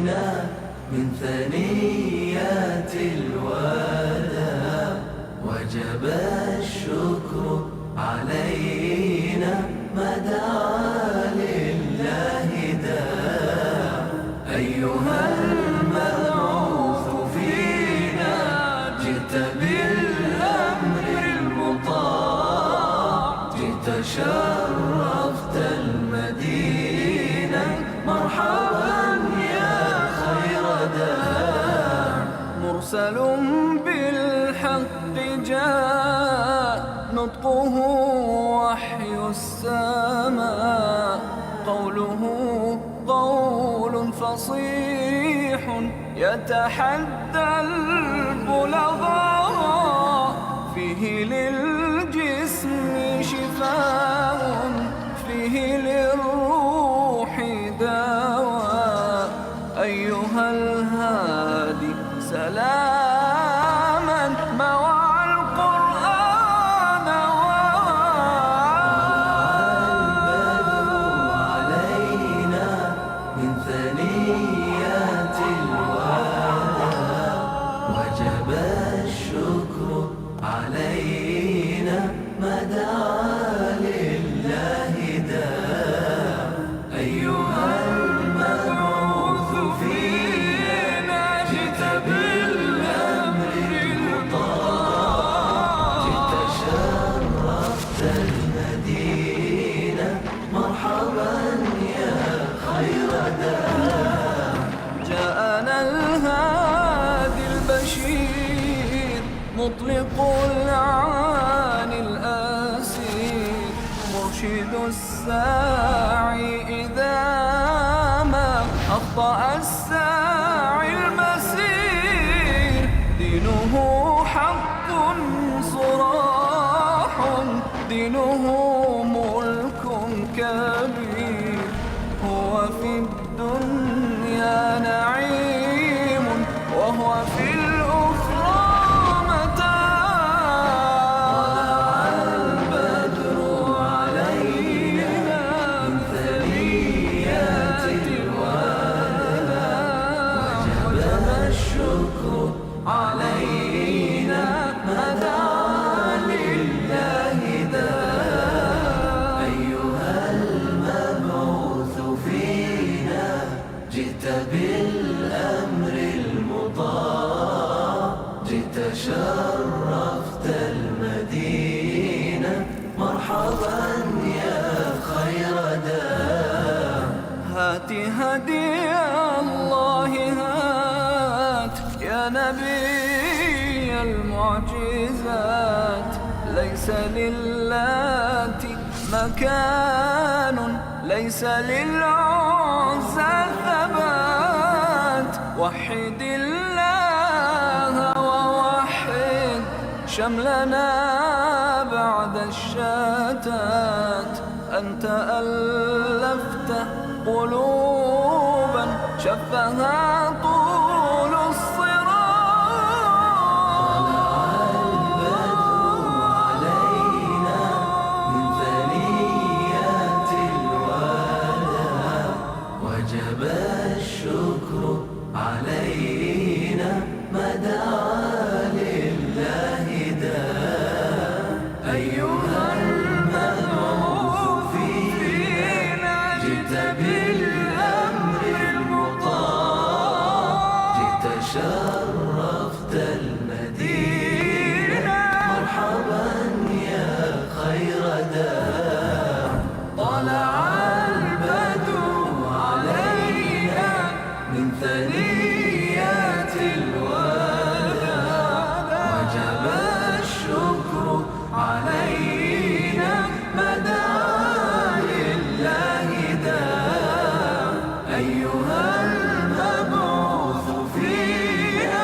علينا من ثنيات الوداع، وجب الشكر علينا ما دعا لله داع. أيها المبعوث فينا جئت بالأمر المطاع، جئت شرفت المدينة، مرحبا يا خير داع. مرسل بالحق جاء، نطقه وحي السماء، قوله قول فصيح يتحدى البلغاء، فيه للجسم شفاء، فيه للروح دواء. أيها الهادي سلاما موعى القرآن البدر علينا من ثنيات الوداع، وجب الشكر علينا ما دعا لله داع. أيها المبعوث فينا جئت بالأمر المطاع، جئت شرفت المدينة، مرحبا يا خير داع. جاءنا الهادي البشير، مطلق العاني الأسير، مرشد الساعي إذا ما أخطأ الساعي المسير. دينه حق صراح، دينه ملك كبير، هو في الدنيا نعيم، وهو في الأخرى طلع البدر علينا من ثنيات الوداع، وجب الشكر علينا ما دعا لله داع. أيها المبعوث فينا جئت بالأمر المطاع، جئت شرفت المدينة، مرحبا يا خير داع. هات هدي الله هات يا نبي المعجزات، ليس للات مكان، ليس للعزى ثبات. وحد الله ووحد شملنا بعد الشتات، أنت ألفت قلوبا شفها طول الصراط. البدر علينا من ثنيات الوداع، وجب الشكر علينا ما دعا لله داع. أيها المبعوث فينا جئت بالأمر المطاع، جئت شرفت المدينة، مرحبا يا خير داع. طلع البدر علينا من ثنيات الوداع، وجب الشكر علينا ما دعا لله داع. أيها المبعوث فينا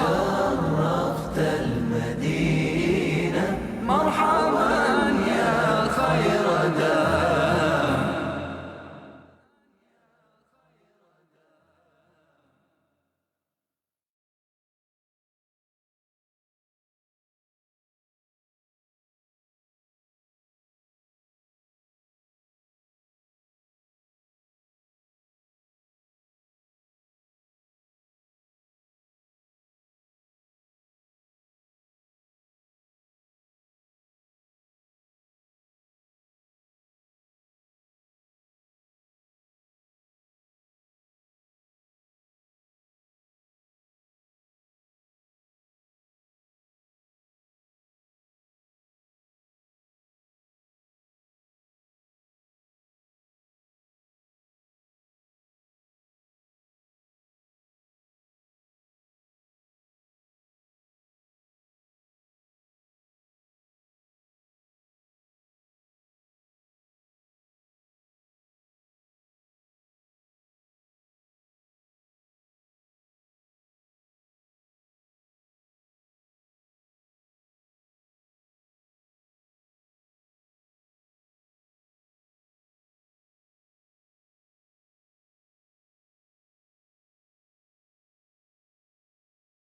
شرفت المدينة مرحبا يا خير دار.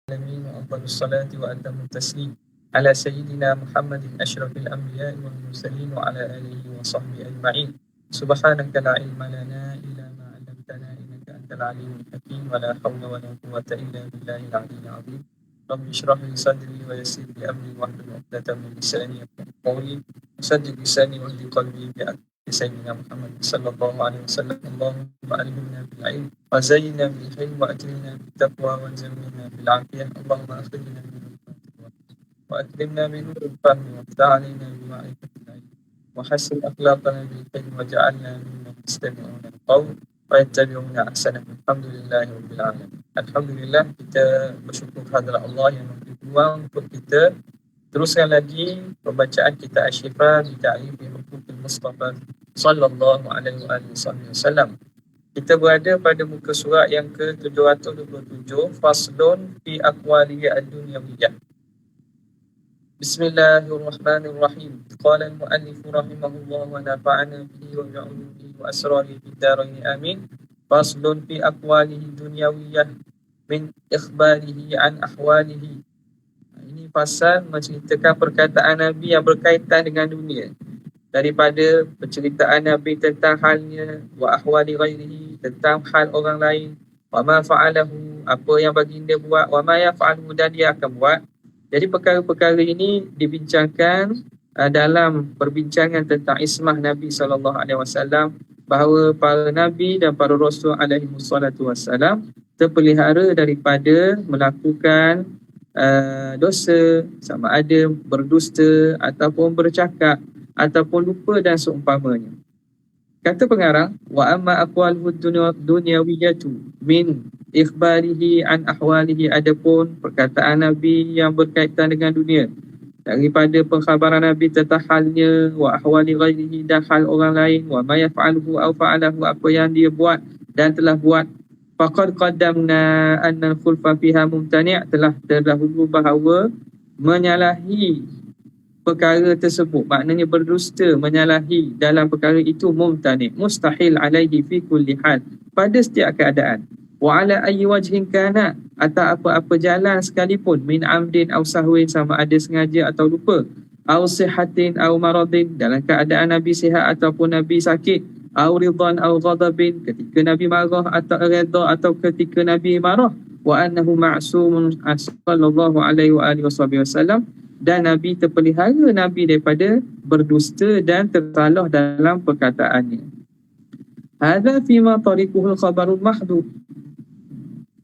العالمين وأفضل الصلاة وأتم التسليم على سيدنا محمد أشرف الأنبياء والمرسلين وعلى آله وصحبه أجمعين. سبحانك لا علم لنا إلا ما علمتنا إنك أنت العليم الحكيم ولا حول ولا قوة إلا بالله العلي العظيم. رب اشرح لي صدري ويسر لي أمري واحلل عقدة من لساني يفقهوا قولي وسدد لساني واهد قلبي سيدنا محمد صلى الله عليه وسلم. اللهم علمنا بالعلم وزينا بالحلم وأكرمنا بالتقوى وزينا بالعافية. اللهم أخرجنا من الفتوى وأكرمنا بنور الفهم وافتح علينا بمعرفة العلم وحسن أخلاقنا بالحلم واجعلنا ممن يستمعون القول ويتبعون أحسنه. Alhamdulillah Rabbil Alamin. Alhamdulillah, kita bersyukur kehadrat Allah yang memberi peluang untuk kita teruskan lagi pembacaan kitab Asy-Syifa bi Ta'rifi Huquqil Mustafa sallallahu alaihi wasallam. Kita berada pada muka surat yang ke-727, Faslun fi Aqwalihi ad-Dunyawiyah. Bismillahirrahmanirrahim. Qala al-muallif rahimahullah wa nafa'ana bihi wa bi'ulumihi wa asrarihi fid dharain amin. Faslun fi aqwalihi dunyawiyah min ikhbarihi an ahwalihi. Ini pasal menceritakan perkataan Nabi yang berkaitan dengan dunia, daripada penceritaan Nabi tentang halnya, wa ahwali ghairihi, tentang hal orang lain, wa ma fa'alahu, apa yang baginda buat, wa ma yaf'alu, dan dia akan buat. Jadi perkara-perkara ini dibincangkan dalam perbincangan tentang ismah Nabi SAW, bahawa para Nabi dan para Rasul SAW terpelihara daripada melakukan dosa, sama ada berdusta ataupun bercakap ataupun lupa dan seumpamanya. Kata pengarang, wa amma aqwaluhu dunyawiyatu min ikhbarihi an ahwalihi, adapun perkataan Nabi yang berkaitan dengan dunia daripada pengkhabaran Nabi tentang halnya, wa ahwali ghairihi, dan hal orang lain, wa ma yaf'aluhu aw fa'alahu, apa yang dia buat dan telah buat. Faqad qaddamna anna al-khulfa fiha mumtani', telah terdahulu bahawa menyalahi perkara tersebut, maknanya berdusta, menyalahi dalam perkara itu, mumtani', mustahil alaihi fi kulli hal, pada setiap keadaan. Wa ala ayyi wajhin kana, atau apa-apa jalan sekalipun, min amdin aw sahwin, sama ada sengaja atau lupa, aw sihatin aw maradin, dalam keadaan Nabi sihat ataupun Nabi sakit, aw ridhan aw ghadabin, ketika Nabi marah atau redha atau ketika Nabi marah, wa annahu ma'sumun sallallahu alaihi wa alihi wasallam, dan Nabi terpelihara Nabi daripada berdusta dan tersalah dalam perkataannya. Hadza fima tariquhul khabarul mahdud.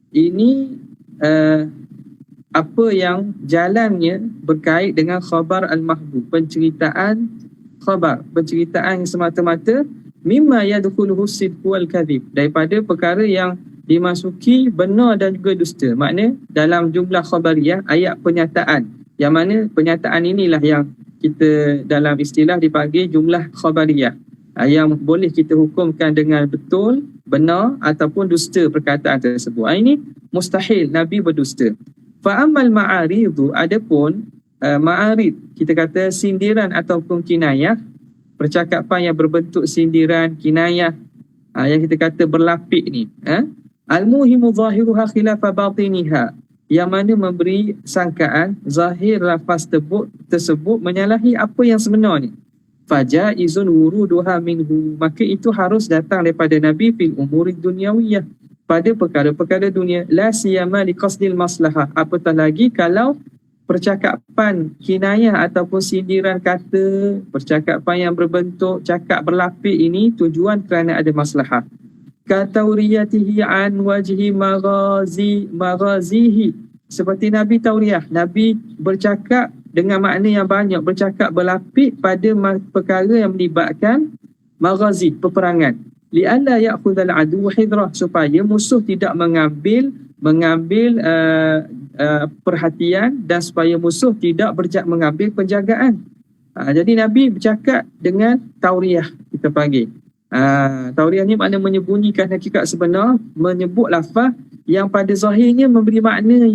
Ini apa yang jalannya berkait dengan khabar al-mahdud, penceritaan khabar, penceritaan yang semata-mata, mimma yadkhuluhu sidqu wal kadhib, daripada perkara yang dimasuki benar dan juga dusta. Makna dalam jumlah khabariyah, ayat penyataan, yang mana penyataan inilah yang kita dalam istilah dipanggil jumlah khabariyah, yang boleh kita hukumkan dengan betul, benar ataupun dusta perkataan tersebut. Ini mustahil Nabi berdusta. Fa ammal ma'aridu, adapun ma'arid, kita kata sindiran ataupun kinayah, percakapan yang berbentuk sindiran, kinayah, yang kita kata berlapik ni, al-muhimu zahiruha khilafa batiniha, yang mana memberi sangkaan zahir lafaz tersebut menyalahi apa yang sebenarnya. Fajaizun wuruduha minhu, maka itu harus datang daripada Nabi fil umuri dunyawiyah, pada perkara-perkara dunia, la siyama liqasdil maslahah, apatah lagi kalau percakapan kinayah ataupun sindiran kata, percakapan yang berbentuk cakap berlapik ini tujuan kerana ada maslahah. Katauriyatihi an wajhi maghazihi, seperti Nabi tauriyah, Nabi bercakap dengan makna yang banyak, bercakap berlapik pada perkara yang melibatkan maghazi, peperangan. Li'alla ya'khudhal adu hidrah, supaya musuh tidak mengambil perhatian, dan supaya musuh tidak mengambil penjagaan. Jadi Nabi bercakap dengan tauriyah, kita panggil. Tauriyah ni makna menyembunyikan hakikat sebenar, menyebut lafaz yang pada zahirnya memberi makna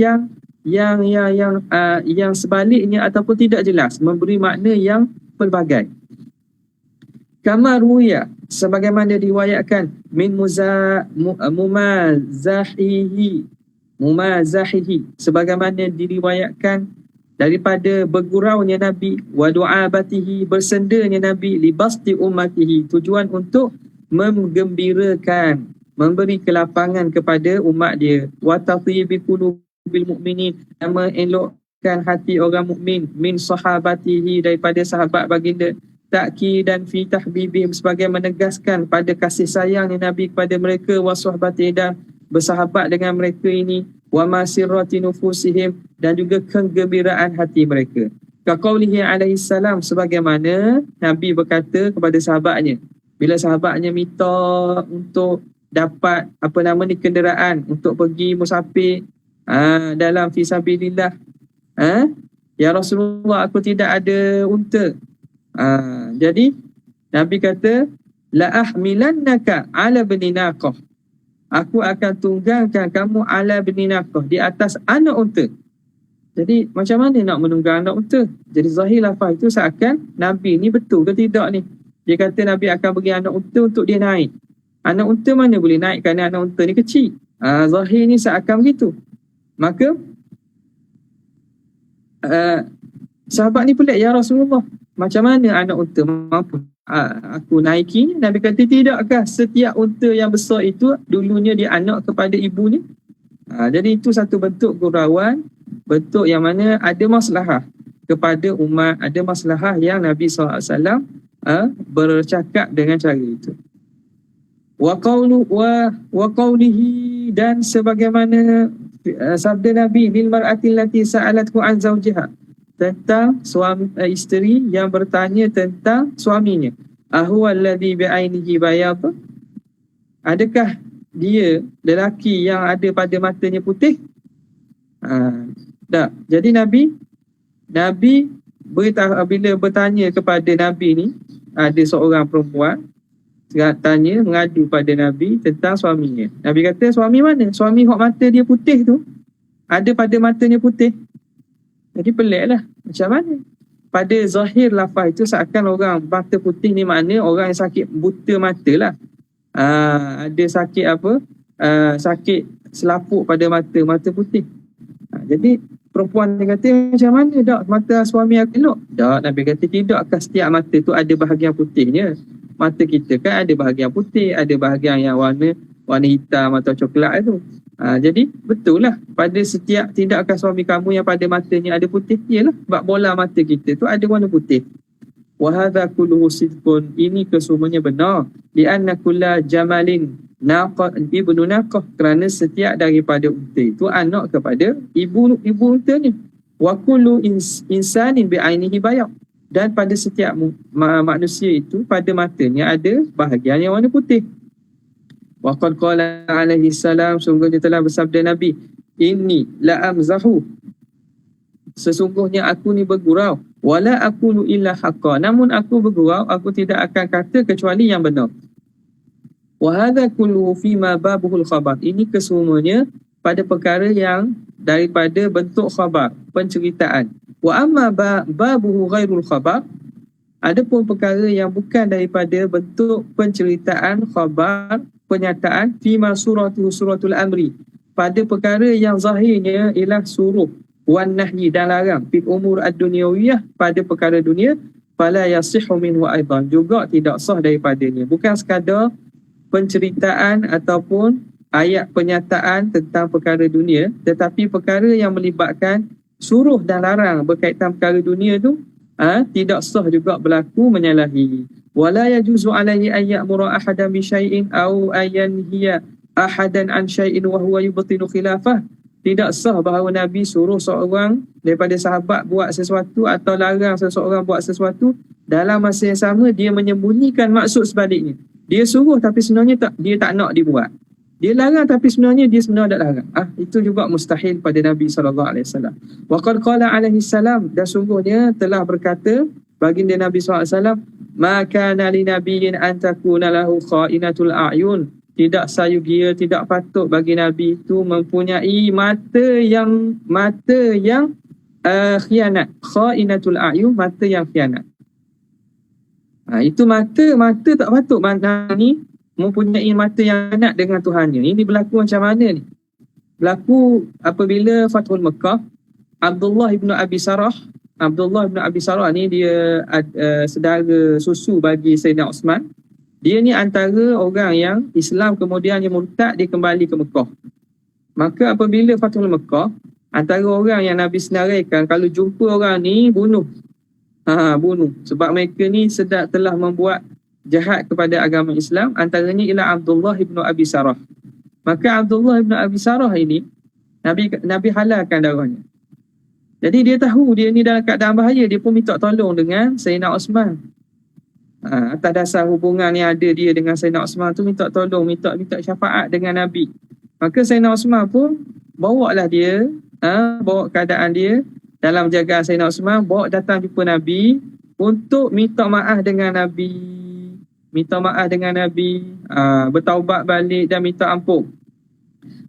yang sebaliknya ataupun tidak jelas, memberi makna yang pelbagai. Kama ruya, sebagaimana diriwayatkan, min mumazahihi, sebagaimana diriwayatkan daripada berguraunya Nabi, wa du'abatihi, bersendanya Nabi, libasti ummatihi, tujuan untuk menggembirakan, memberi kelapangan kepada umat dia, wa tatyibi qulubil mu'minin, dan mengelokkan hati orang mukmin, min sahabatihi, daripada sahabat baginda, ta'kid dan fi tahbibihim, sebagai menegaskan pada kasih sayangnya Nabi kepada mereka, wa suhbatihi, dan bersahabat dengan mereka ini, wa masirrati nufusihim, dan juga kegembiraan hati mereka. Kaqaulihi alaihi salam, sebagaimana Nabi berkata kepada sahabatnya bila sahabatnya minta untuk dapat kenderaan untuk pergi musafir dalam fisabilillah, ya Rasulullah, aku tidak ada unta. Jadi Nabi kata, la ahmilannaka ala bani naqah, aku akan tunggangan kamu ala bani naqah, di atas anak unta. Jadi macam mana nak menunggang anak unta? Jadi zahir lafaz itu seakan Nabi ni betul ke tidak ni? Dia kata Nabi akan bagi anak unta untuk dia naik. Anak unta mana boleh naik kerana anak unta ni kecil. Zahir ni seakan begitu. Maka sahabat ni pelik, ya Rasulullah, macam mana anak unta mampu aku naiki? Nabi kata, tidakkah setiap unta yang besar itu dulunya dia anak kepada ibunya? Jadi itu satu bentuk gurauan, bentuk yang mana ada maslahah kepada umat, ada maslahah yang Nabi SAW bercakap dengan cara itu. Wa qawlihi, dan sebagaimana sabda Nabi, bil mar'ati allati sa'alathu an zawjiha, tentang suami isteri yang bertanya tentang suaminya, ahuwa alladhi bi'ainihi bayad, adakah dia lelaki yang ada pada matanya putih? Tak. Jadi Nabi bila bertanya kepada Nabi ni, ada seorang perempuan mengadu pada Nabi tentang suaminya. Nabi kata, suami mana? Suami hok mata dia putih tu, ada pada matanya putih. Jadi peliklah, macam mana? Pada zahir lafaz itu seakan orang mata putih ni makna orang yang sakit buta mata lah. Ada sakit sakit selaput pada mata putih. Jadi perempuan dia kata, macam mana tak mata suami aku elok? Tak, Nabi kata, tidakkah setiap mata tu ada bahagian putihnya? Mata kita kan ada bahagian putih, ada bahagian yang warna hitam atau coklat tu. Jadi betul lah, pada setiap, tidakkah suami kamu yang pada matanya ada putih? Yalah, sebab bola mata kita tu ada warna putih. Wa hadha kulluhu sidqun, ini kesemuanya benar. Li'anna kulla jamalin naqah ibnu naqah, kerana setiap daripada unta itu anak kepada ibu untanya. Wa kullu insanin bi'ainihi bayad, dan pada setiap manusia itu pada matanya ada bahagian yang warna putih. Wa qad qala alaihi salam, sungguhnya telah bersabda Nabi, inni la amzahu, sesungguhnya aku ni bergurau, wala aqulu illa haqqa, namun aku bergurau, aku tidak akan kata kecuali yang benar. Wa hadha kullu fi ma babuhul khabar, ini kesemuanya pada perkara yang daripada bentuk khabar, penceritaan. Wa amma babuhu ghairul khabar, adapun perkara yang bukan daripada bentuk penceritaan, khabar, penyataan, fima suratuhu suratul amri, pada perkara yang zahirnya ialah suruh, wan nahyi dan larang, fil umur ad-dunyawiyah, pada perkara dunia, fala yasihhu minhu aidan, juga tidak sah daripadanya. Bukan sekadar penceritaan ataupun ayat penyataan tentang perkara dunia, tetapi perkara yang melibatkan suruh dan larang berkaitan perkara dunia tu tidak sah juga berlaku menyalahi. Wala yajuzu alaihi an ya'mura ahadan bi syai'in aw ayanhiya ahadan an syai'in wa huwa yubtilu khilafah. Tidak sah bahawa Nabi suruh seorang daripada sahabat buat sesuatu atau larang seseorang buat sesuatu, dalam masa yang sama dia menyembunyikan maksud sebaliknya. Dia suruh tapi sebenarnya dia tak nak dibuat. Dia larang tapi sebenarnya dia sebenarnya tak larang. Itu juga mustahil pada Nabi SAW. Wa qad qala alaihi salam, dan sungguhnya telah berkata baginda Nabi SAW, ma kana li nabiyyin an takuna lahu kha'inatul a'yun. Tidak sayugia, tidak patut bagi Nabi itu mempunyai mata yang khianat. Kha'inatul a'yun, mata yang khianat. Itu mata tak patut mana ni mempunyai mata yang khianat dengan Tuhannya. Ini berlaku macam mana ni? Berlaku apabila Fathul Mekah, Abdullah ibn Abi Sarah ni dia saudara susu bagi Sayyidina Osman. Dia ni antara orang yang Islam kemudian yang murtad, dia kembali ke Mekah. Maka apabila Fathul Mekah, antara orang yang Nabi senaraikan kalau jumpa orang ni bunuh. Bunuh. Sebab mereka ni telah membuat jahat kepada agama Islam, antaranya ialah Abdullah ibn Abi Sarah. Maka Abdullah ibn Abi Sarah ini Nabi halalkan darahnya. Jadi dia tahu dia ni dalam keadaan bahaya, dia pun minta tolong dengan Sayyidina Osman. Atas dasar hubungan yang ada dia dengan Sayyidina Osman tu, minta tolong, minta syafaat dengan Nabi. Maka Sayyidina Osman pun bawa keadaan dia dalam jagaan Sayyidina Osman, bawa datang jumpa Nabi untuk minta maaf dengan Nabi, bertaubat balik dan minta ampun.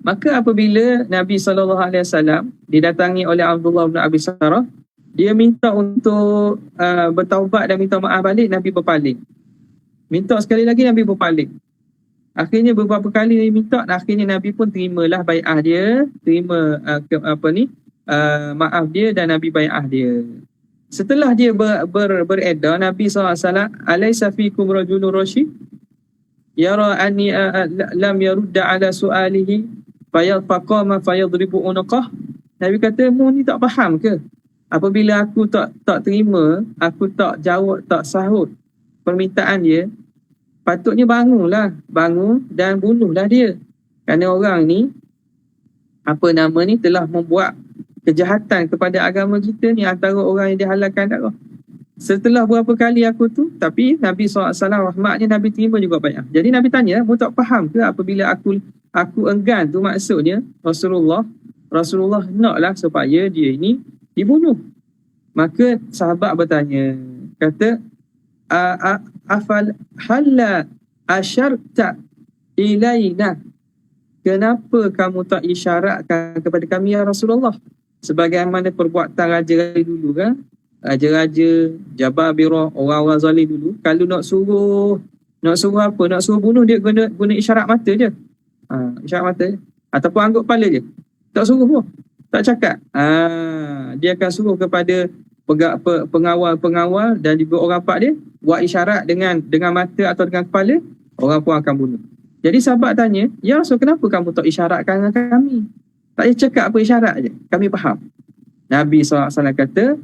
Maka apabila Nabi SAW didatangi oleh Abdullah bin Abi Sarah, dia minta untuk bertaubat dan minta maaf balik, Nabi berpaling. Minta sekali lagi, Nabi berpaling. Akhirnya beberapa kali dia minta, dan akhirnya Nabi pun terimalah bai'ah dia, terima maaf dia, dan Nabi bai'ah dia. Setelah dia beredar, Nabi SAW, alaysa fikum rajulun rasyid yara anni lam yarudda ala su'alihi faqama fayadribu unqah. Nabi kata, mu ni tak faham ke? Apabila aku tak terima, aku tak jawab, tak sahut permintaan dia, patutnya bangun dan bunuhlah dia. Kerana orang ni telah membuat kejahatan kepada agama kita ni, antara orang yang dihalalkan darah. Setelah berapa kali aku tu, tapi Nabi SAW rahmatnya, Nabi terima juga bai'ah. Jadi Nabi tanya, mu tak faham ke apabila aku enggan tu, maksudnya Rasulullah naklah supaya dia ini dibunuh. Maka sahabat bertanya, kata, afal halla asyarta ilaina, kenapa kamu tak isyaratkan kepada kami ya Rasulullah, sebagaimana perbuatan raja-raja dulu kan? Raja-raja Jababirah, orang-orang zalim dulu, kalau nak suruh bunuh, dia guna isyarat mata je. Isyarat mata je. Ataupun angguk kepala je. Tak suruh pun, tak cakap. Dia akan suruh kepada pengawal dan juga orang pak dia buat isyarat dengan mata atau dengan kepala, orang pun akan bunuh. Jadi sahabat tanya, ya Rasul, kenapa kamu tak isyaratkan dengan kami? Tak payah cakap apa, isyarat je, kami faham. Nabi SAW kata,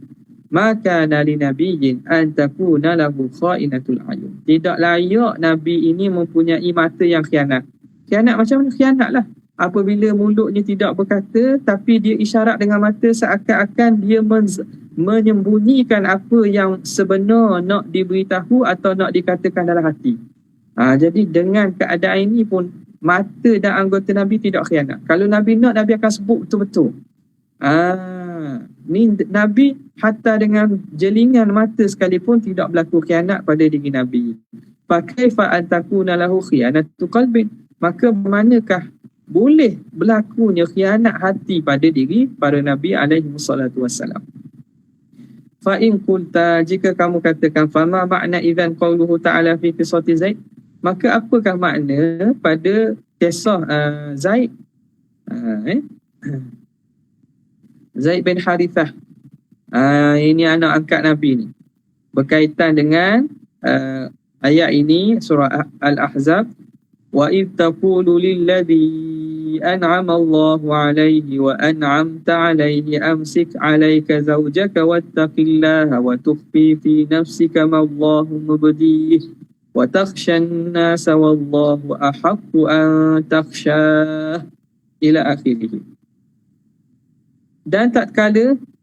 maka nali nabiyyin an takuna lahu kha'inatul ayun. Tidak layak Nabi ini mempunyai mata yang khianat. Khianat macam mana? Khianat lah apabila mulutnya tidak berkata, tapi dia isyarat dengan mata seakan-akan dia menyembunyikan apa yang sebenar nak diberitahu atau nak dikatakan dalam hati. Jadi dengan keadaan ini pun mata dan anggota Nabi tidak khianat. Kalau Nabi nak, Nabi akan sebut betul-betul. Ni Nabi hatta dengan jelingan mata sekalipun tidak berlaku khianat pada diri Nabi. Fakaifa an takuna lahu khianatu qalbin, maka boleh berlakunya khianat hati pada diri para Nabi alaihi wassalatu wassalam. Fa in qulta, jika kamu katakan fama makna idzan qauluhu ta'ala fi qissati Zaid, maka apakah makna pada kisah Zaid? Zaid bin Harithah. Ini anak angkat Nabi ni. Berkaitan dengan ayat ini surah Al-Ahzab, wa id taqulu lilladzi an'ama Allahu alayhi wa an'amta alayhi amsik alayka zawjaka wattaqillaha wa tukhfi fi nafsika ma Allahu mubdih wa takhshan nasa wallahu ahaqqu an takhshah ila akhirih. Dan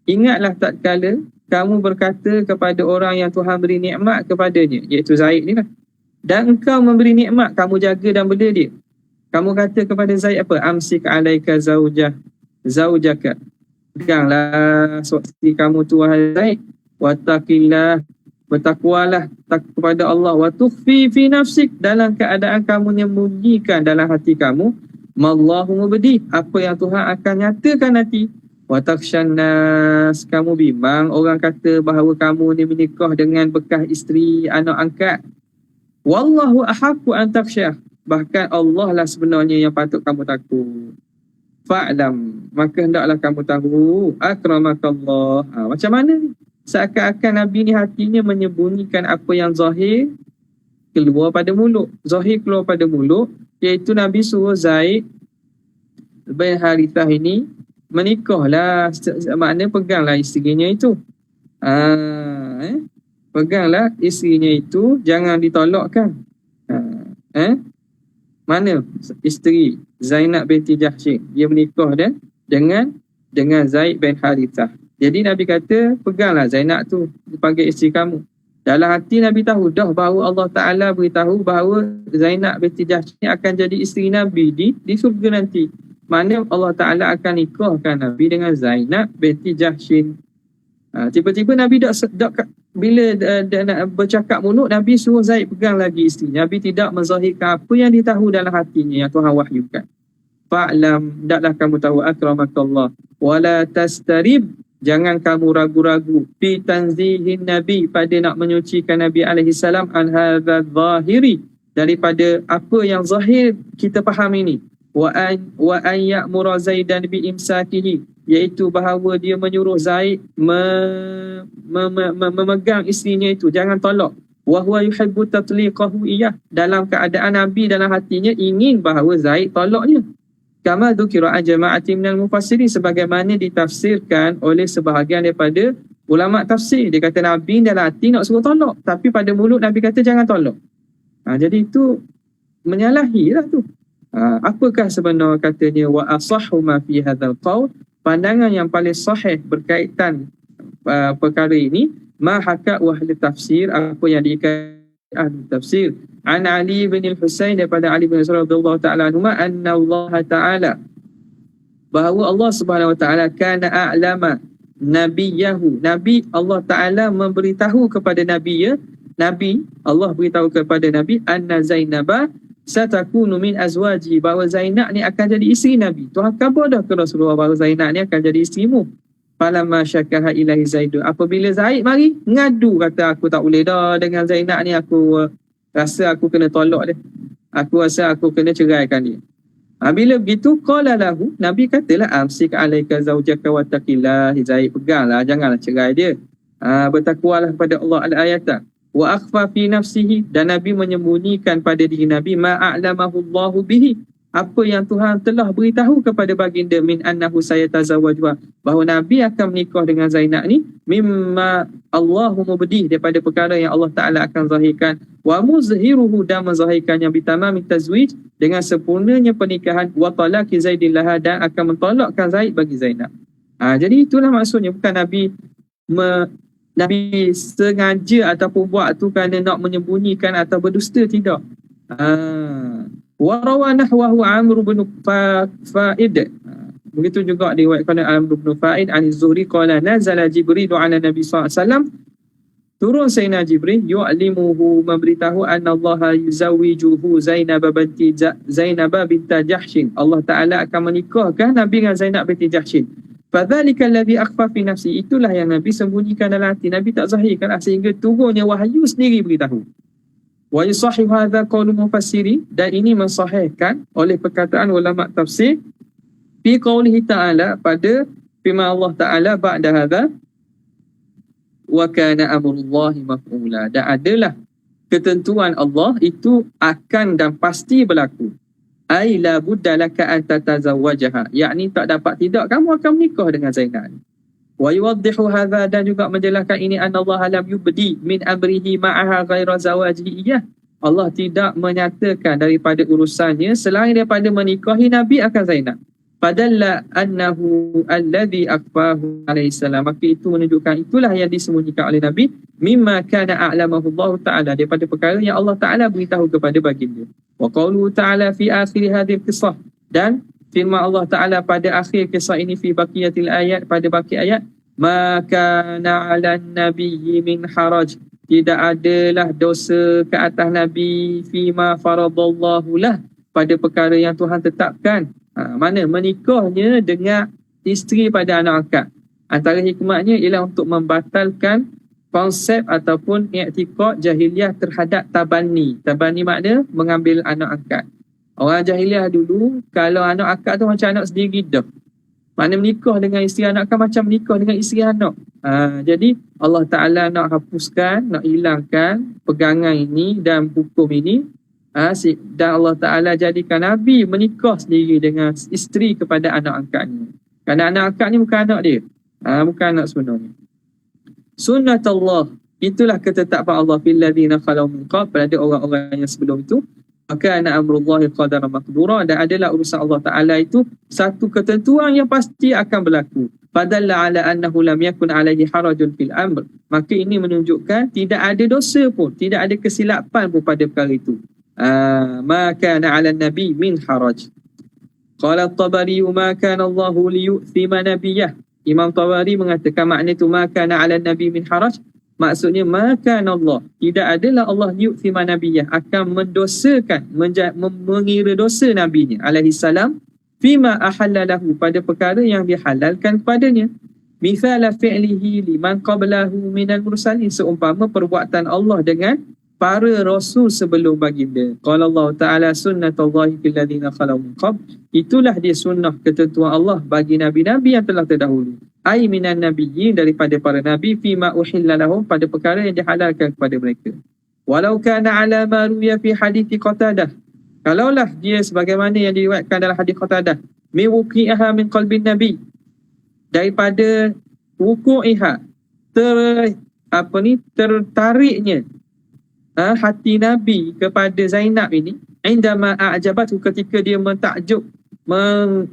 ingatlah tatkala kamu berkata kepada orang yang Tuhan beri nikmat kepadanya, iaitu Zaid ni lah, dan engkau memberi nikmat, kamu jaga dan bela dia. Kamu kata kepada Zaid apa? Amsik alaika zaujaka. Peganglah suami kamu tu wahai Zaid. Wattaqillah, bertakwalah kepada Allah. Wa tukhfi fi nafsik, dalam keadaan kamu menyembunyikan dalam hati kamu, mallahu mubdi, apa yang Tuhan akan nyatakan nanti. Wa takhshan nas, kamu bimbang orang kata bahawa kamu ni menikah dengan bekas isteri anak angkat. Wallahu ahaqqu an takhshah, bahkan Allah lah sebenarnya yang patut kamu takut. Fa'lam, maka hendaklah kamu tahu, akramakallah. Macam mana ni? Seakan-akan Nabi ni hatinya menyembunyikan apa yang zahir keluar pada mulut. Zahir keluar pada mulut, iaitu Nabi suruh Zaid bin Harithah ini menikahlah, maknanya peganglah isterinya itu. Peganglah isterinya itu, jangan ditolakkan. Mana isteri Zainab binti Jahsy, dia menikah dengan Zaid bin Harithah. Jadi Nabi kata, peganglah Zainab tu sebagai isteri kamu. Dalam hati Nabi tahu dah bahawa Allah Ta'ala beritahu bahawa Zainab binti Jahsy akan jadi isteri Nabi di surga nanti. Mana Allah Ta'ala akan nikahkan Nabi dengan Zainab binti Jahsy. Tiba-tiba Nabi bila nak bercakap mulut, Nabi suruh Zaid pegang lagi isteri. Nabi tidak menzahirkan apa yang ditahu dalam hatinya yang Tuhan wahyukan. Fa'lam, hendaklah kamu tahu, akramakallah, wala tastarib, jangan kamu ragu-ragu, fi tanzihin Nabi, pada nak menyucikan Nabi alaihi salam, an hadza zahiri, daripada apa yang zahir kita faham ini. Wa an ya'mura Zaidan bi imsakihi, iaitu bahawa dia menyuruh Zaid memegang isterinya itu, jangan tolak. Wa huwa yuhibbu tatliqahu iyah, dalam keadaan Nabi dalam hatinya ingin bahawa Zaid tolaknya. Kama dzukira jama'ati minal mufassirin, sebagaimana ditafsirkan oleh sebahagian daripada ulama tafsir. Dia kata Nabi dalam hati nak suruh tolak, tapi pada mulut Nabi kata jangan tolak. Jadi itu menyalahi lah tu. Apakah sebenar katanya wa asahhu ma fi hadzal qaul, pandangan yang paling sahih berkaitan perkara ini, ma haka ahli tafsir, apa yang dikatakan ahli tafsir, an Ali bin al-Husain, daripada Ali bin Husain radhiyallahu ta'ala anhu, anna Allah Ta'ala, bahawa Allah Subhanahu wa ta'ala kana a'lama nabiyahu, Nabi Allah Ta'ala memberitahu kepada Nabi Allah beritahu kepada Nabi, anna Zainaba satakunu min azwaji, bahawa Zainab ni akan jadi isteri Nabi. Tuhan khabar dah ke Rasulullah bahawa Zainab ni akan jadi isterimu. Falamma syakaha ilahi Zaid, apabila Zaid mari ngadu, kata aku tak boleh dah dengan Zainab ni, aku rasa aku kena tolak dia, aku rasa aku kena ceraikan dia. Bila begitu, qala lahu, Nabi katalah, amsik alaika zaujaka wattaqillah, Zaid peganglah, janganlah cerai dia. Bertakwalah kepada Allah, al-ayat. Wa akhfa fi nafsihi, dan Nabi menyembunyikan pada diri Nabi, ma'a'lamahu Allahu bihi, apa yang Tuhan telah beritahu kepada baginda, min annahu sayatazawwajuha, bahawa Nabi akan menikah dengan Zainab ni, mimma Allahu mubdih, daripada perkara yang Allah Ta'ala akan zahirkan, wa muzhiruhu, dan menzahirkannya, bitamami tazwij, dengan sempurnanya pernikahan, wa talaqi Zaidin laha, dan akan mentolakkan Zaid bagi Zainab. Jadi itulah maksudnya, bukan Nabi sengaja ataupun buat tu kerana nak menyembunyikan atau berdusta, tidak. Wa rawa nahwahu Amr bin Fa'id, begitu juga diriwayatkan Amr bin Fa'id an Az-Zuhri qala nazala Jibril ala Nabi sallallahu alaihi wasallam, turun Sayyidina Jibril yu'limuhu, memberitahu anna Allah yuzawwijuhu Zainab binti Jahshin, Allah Ta'ala akan menikahkan Nabi dengan Zainab binti Jahshin. Fadzalika alladhi akhfa fi nafsi, itulah yang Nabi sembunyikan dalam hati, Nabi tak zahirkan sehingga turunnya wahyu sendiri beritahu. Wa yusahih hadha qaulu mufassiri, dan ini mensahihkan oleh perkataan ulama tafsir fi qaulihi ta'ala, pada firman Allah Ta'ala ba'da hadha wa kana amrullahi maf'ula, dan adalah ketentuan Allah itu akan dan pasti berlaku. Ai la budda laka an tatazawwajaha, yakni tak dapat tidak kamu akan menikah dengan Zainab. Wa yuwaddihu hadha, dan juga menjelaskan ini, anallah lam yubdi min amrihi ma'aha ghaira zawajihi iyah, Allah tidak menyatakan daripada urusannya selain daripada menikahi Nabi akan Zainab. Padalla annahu alladhi akfahu alaihi salam, maka itu menunjukkan itulah yang disembunyikan oleh Nabi, mimma kana a'lamahu Allah Ta'ala, daripada perkara yang Allah Ta'ala beritahu kepada baginda. Wa qawluhu ta'ala fi akhir hadhihi qissah, dan firman Allah Ta'ala pada akhir kisah ini, fi baqiyatil ayat, pada baki ayat, ma kana 'alan nabiyyi min haraj, tidak adalah dosa ke atas Nabi, fima faradallahu lah, pada perkara yang Tuhan tetapkan. Mana menikahnya dengan isteri pada anak angkat. Antara hikmatnya ialah untuk membatalkan konsep ataupun i'tiqad jahiliah terhadap tabani. Tabani makna mengambil anak angkat. Orang jahiliah dulu, kalau anak angkat tu macam anak sendiri dah. Makna menikah dengan isteri anak kan macam menikah dengan isteri anak. Jadi Allah Ta'ala nak hapuskan, nak hilangkan pegangan ini dan hukum ini. Dan Allah Ta'ala jadikan Nabi menikah sendiri dengan isteri kepada anak angkatnya. Kerana anak angkat ni bukan anak dia, bukan anak sebenarnya. Sunnatullah, itulah ketetapan Allah fil ladzina khalau min qabl, pada orang-orang yang sebelum itu. Maka ana amrullahi qadaran maqdura, dan adalah urusan Allah Ta'ala itu satu ketentuan yang pasti akan berlaku. Fadalla ala annahu lam yakun alaihi harajun fil amr, maka ini menunjukkan tidak ada dosa pun, tidak ada kesilapan pun pada perkara itu. Ma kana 'ala nabi min haraj. Qala at-Tabari ma kana Allahu liyu'thima nabiyyah. Imam Tabari mengatakan makna itu ma kana 'ala nabi min haraj, maksudnya ma kana Allah, tidak adalah Allah liyu'thima nabiyyah, akan mendosakan, mengira dosa nabinya alaihi salam, fima ahalla lahu, pada perkara yang dihalalkan kepadanya. Mithala fi'lihi liman qablahu minal mursalin, seumpama perbuatan Allah dengan para rasul sebelum baginda. Qala Allah Ta'ala sunnatullahi fil ladzina khalau min qabl, itulah dia sunnah ketentuan Allah bagi nabi-nabi yang telah terdahulu. Ai minan nabiyyin, daripada para nabi, fima uhilla lahum, pada perkara yang dihalalkan kepada mereka. Walau kana ala ma ruya fi hadithi Qatadah, kalaulah dia sebagaimana yang diriwayatkan dalam hadis Qatadah, mi wuqi'aha min qalbin nabi, daripada wuqu'iha, tertariknya hati Nabi kepada Zainab ini, indama a'jabatu, ketika dia mentakjub,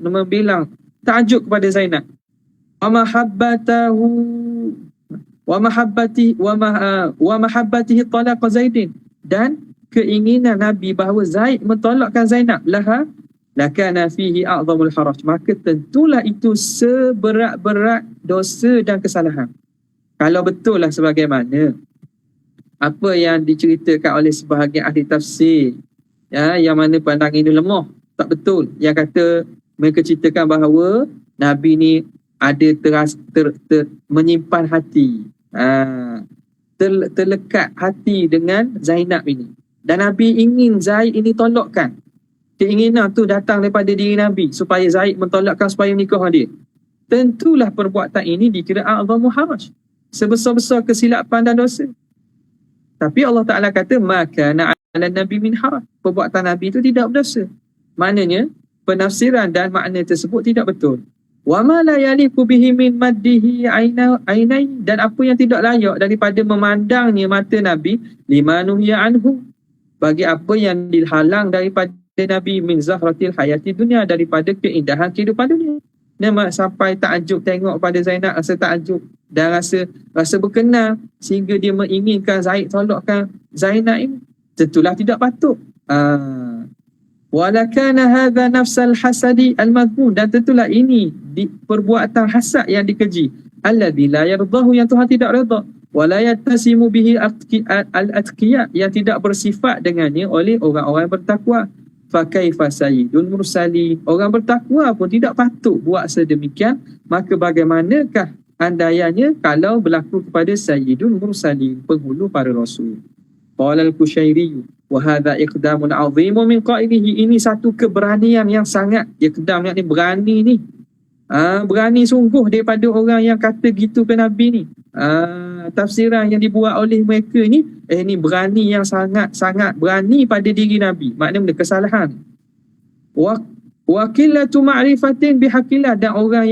membilang takjub kepada Zainab, wa mahabbatahu wa mahabbatihi talaq Zaidin, dan keinginan Nabi bahawa Zaid mentolakkan Zainab, lakana fihi a'zamul haraj, maka tentulah itu seberat-berat dosa dan kesalahan. Kalau betul lah sebagaimana apa yang diceritakan oleh sebahagian ahli tafsir, yang mana pandangan ini lemah, tak betul, yang kata mereka ceritakan bahawa Nabi ni ada menyimpan hati, terlekat hati dengan Zainab ini, dan Nabi ingin Zaid ini tolakkan. Keinginan tu datang daripada diri Nabi supaya Zaid mentolakkan supaya menikah dengan dia. Tentulah perbuatan ini dikira a'zamu haraj, sebesar-besar kesilapan dan dosa. Tapi Allah Ta'ala kata maka na'ala nabi min haraj, perbuatan Nabi itu tidak berdosa. Maknanya penafsiran dan makna tersebut tidak betul. Wa ma la yaliqu bihi min maddihi ainai, dan apa yang tidak layak daripada memandangnya mata Nabi, limanuhiya anhu, bagi apa yang dihalang daripada Nabi, min zahratil hayati dunia, daripada keindahan kehidupan dunia. Nama sampai takjub tengok pada Zainab, rasa takjub dan rasa berkenan sehingga dia menginginkan Zaid tolakkan Zainab ini, tentulah tidak patut. Walakana hadha nafsal hasadi al-madhmun, dan tentulah ini perbuatan hasad yang dikeji, alladzi la yardahu, yang Tuhan tidak redha, wala yattasimu bihi al-atqiya, yang tidak bersifat dengannya oleh orang-orang bertakwa. Fa kaifa sayyidul mursalin, orang bertakwa pun tidak patut buat sedemikian, maka bagaimanakah andainya kalau berlaku kepada sayyidul mursalin, penghulu para rasul. Qala al-Kushairi wa hadha iqdamun 'azimun min qailihi, ini satu keberanian yang sangat, iqdam ni berani ni. Berani sungguh daripada orang yang kata gitu ke Nabi ni. Tafsiran yang dibuat oleh mereka ni, ni berani yang sangat berani pada diri Nabi, maknanya benda kesalahan. Wa qillatu ma'rifatin bihaqillah, dan orang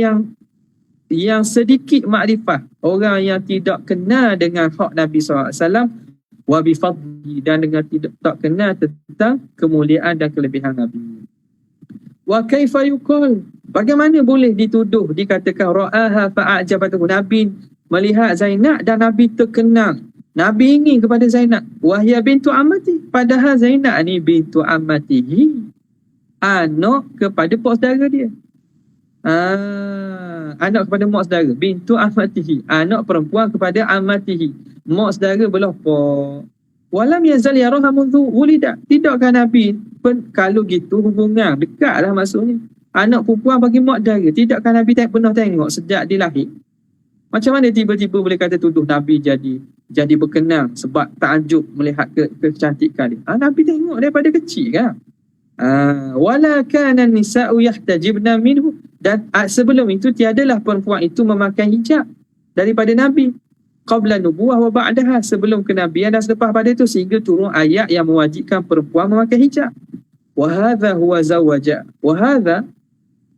yang sedikit makrifah, orang yang tidak kenal dengan hak Nabi SAW, wa bifadli, dan dengan tak kenal tentang kemuliaan dan kelebihan Nabi. Wa kaifa yuqal, bagaimana boleh dituduh dikatakan ra'aha fa'ajabatuhu, Nabi melihat Zainab dan Nabi terkenang, Nabi ingin kepada Zainab. Wahya bintu ammati, padahal Zainab ni bintu ammatihi, anak kepada pak saudara dia. Anak kepada mak saudara, bintu ammatihi, anak perempuan kepada ammatihi, mak saudara belah pak. Walam yazal yaraha mundu wulida, tidakkah Nabi kalau gitu hubungan dekatlah maksudnya, anak perempuan bagi mak saudara, tidakkah Nabi tak pernah tengok sejak dia lahir? Macam mana tiba-tiba boleh kata tuduh Nabi jadi berkenang sebab takjub melihat kecantikan dia? Nabi tengok daripada kecil kan. Wala kana nisa'u yahtajibna minhu, dan sebelum itu tiadalah perempuan itu memakai hijab daripada Nabi. Qabla nubuwah wa ba'daha, sebelum kenabian dan selepas pada itu, sehingga turun ayat yang mewajibkan perempuan memakai hijab. Wa hadha huwa zawaja, wa hadha,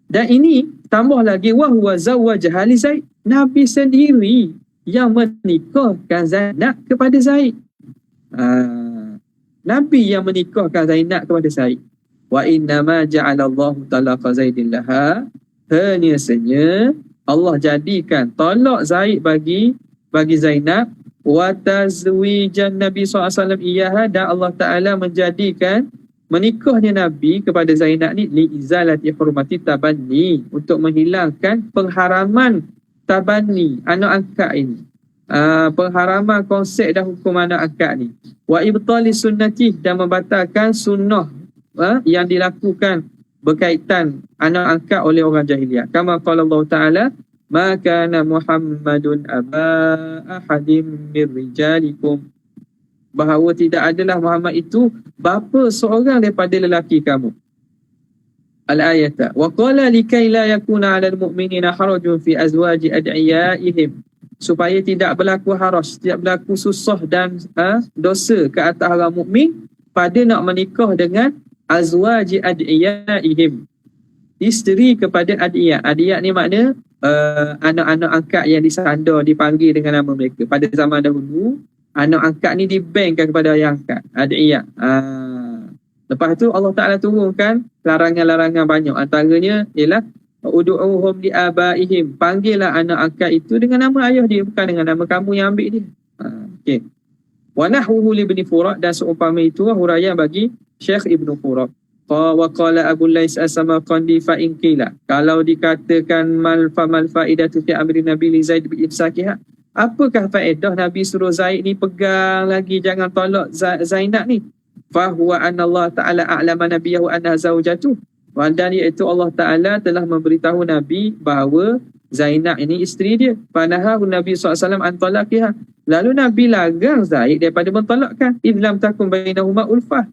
dan ini tambah lagi, wa huwa zawaja li Zaid, Nabi sendiri yang menikahkan Zainab kepada Zaid. Nabi yang menikahkan Zainab kepada Zaid. Wa innama ja'alallahu talaqa Zaidin laha, hanya Allah jadikan talak Zaid bagi Zainab, wa tazwijan Nabi SAW iyaha, dan Allah Ta'ala menjadikan menikahnya Nabi kepada Zainab ni li izalati hurmati tabanni, untuk menghilangkan pengharaman tabanni, anak angkat ini. Pengharaman konsep dan hukum anak angkat ni. Wa ibtali sunnati, dan membatalkan sunnah yang dilakukan berkaitan anak angkat oleh orang jahiliah. Kama qala Allah Ta'ala, ma kana Muhammadun aba ahadim min rijalikum, bahawa tidak adalah Muhammad itu bapa seorang daripada lelaki kamu. Al-ayata. Wa qala likai la yakuna 'alal mu'minina harajun fi azwaji ad'iyaihim, supaya tidak berlaku haraj, tidak berlaku susah dan dosa ke atas orang mukmin pada nak menikah dengan azwaji ad'iyaihim, isteri kepada ad'iyah. Ad'iyah ni makna anak-anak angkat yang disandar, dipanggil dengan nama mereka. Pada zaman dahulu, anak angkat ni dibangkan kepada ayah angkat, ad'iyah. Lepas tu Allah Ta'ala turunkan larangan-larangan banyak. Antaranya ialah udu'uhum li abaihim, panggillah anak angkat itu dengan nama ayah dia, bukan dengan nama kamu yang ambil dia. Okey. Wa nahwuhu li ibn Furat, dan seumpama itu huraian bagi Syekh Ibn Furat. Wa qala Abu Lais as-Samarqandi fa in qila, kalau dikatakan mal faidatu fi amri Nabi li Zaid bi imsakiha, apakah faedah Nabi suruh Zaid ni pegang lagi, jangan tolak Zainab ni? Fa huwa anna Allah Ta'ala a'lama nabiyahu anna zawjatu, dan iaitu Allah Ta'ala telah memberitahu Nabi bahawa Zainab ini isteri dia. Panahahu Nabi SAW an talaqiha, lalu Nabi larang Zaid daripada mentalakkan. Idlam takum bainahuma ulfah,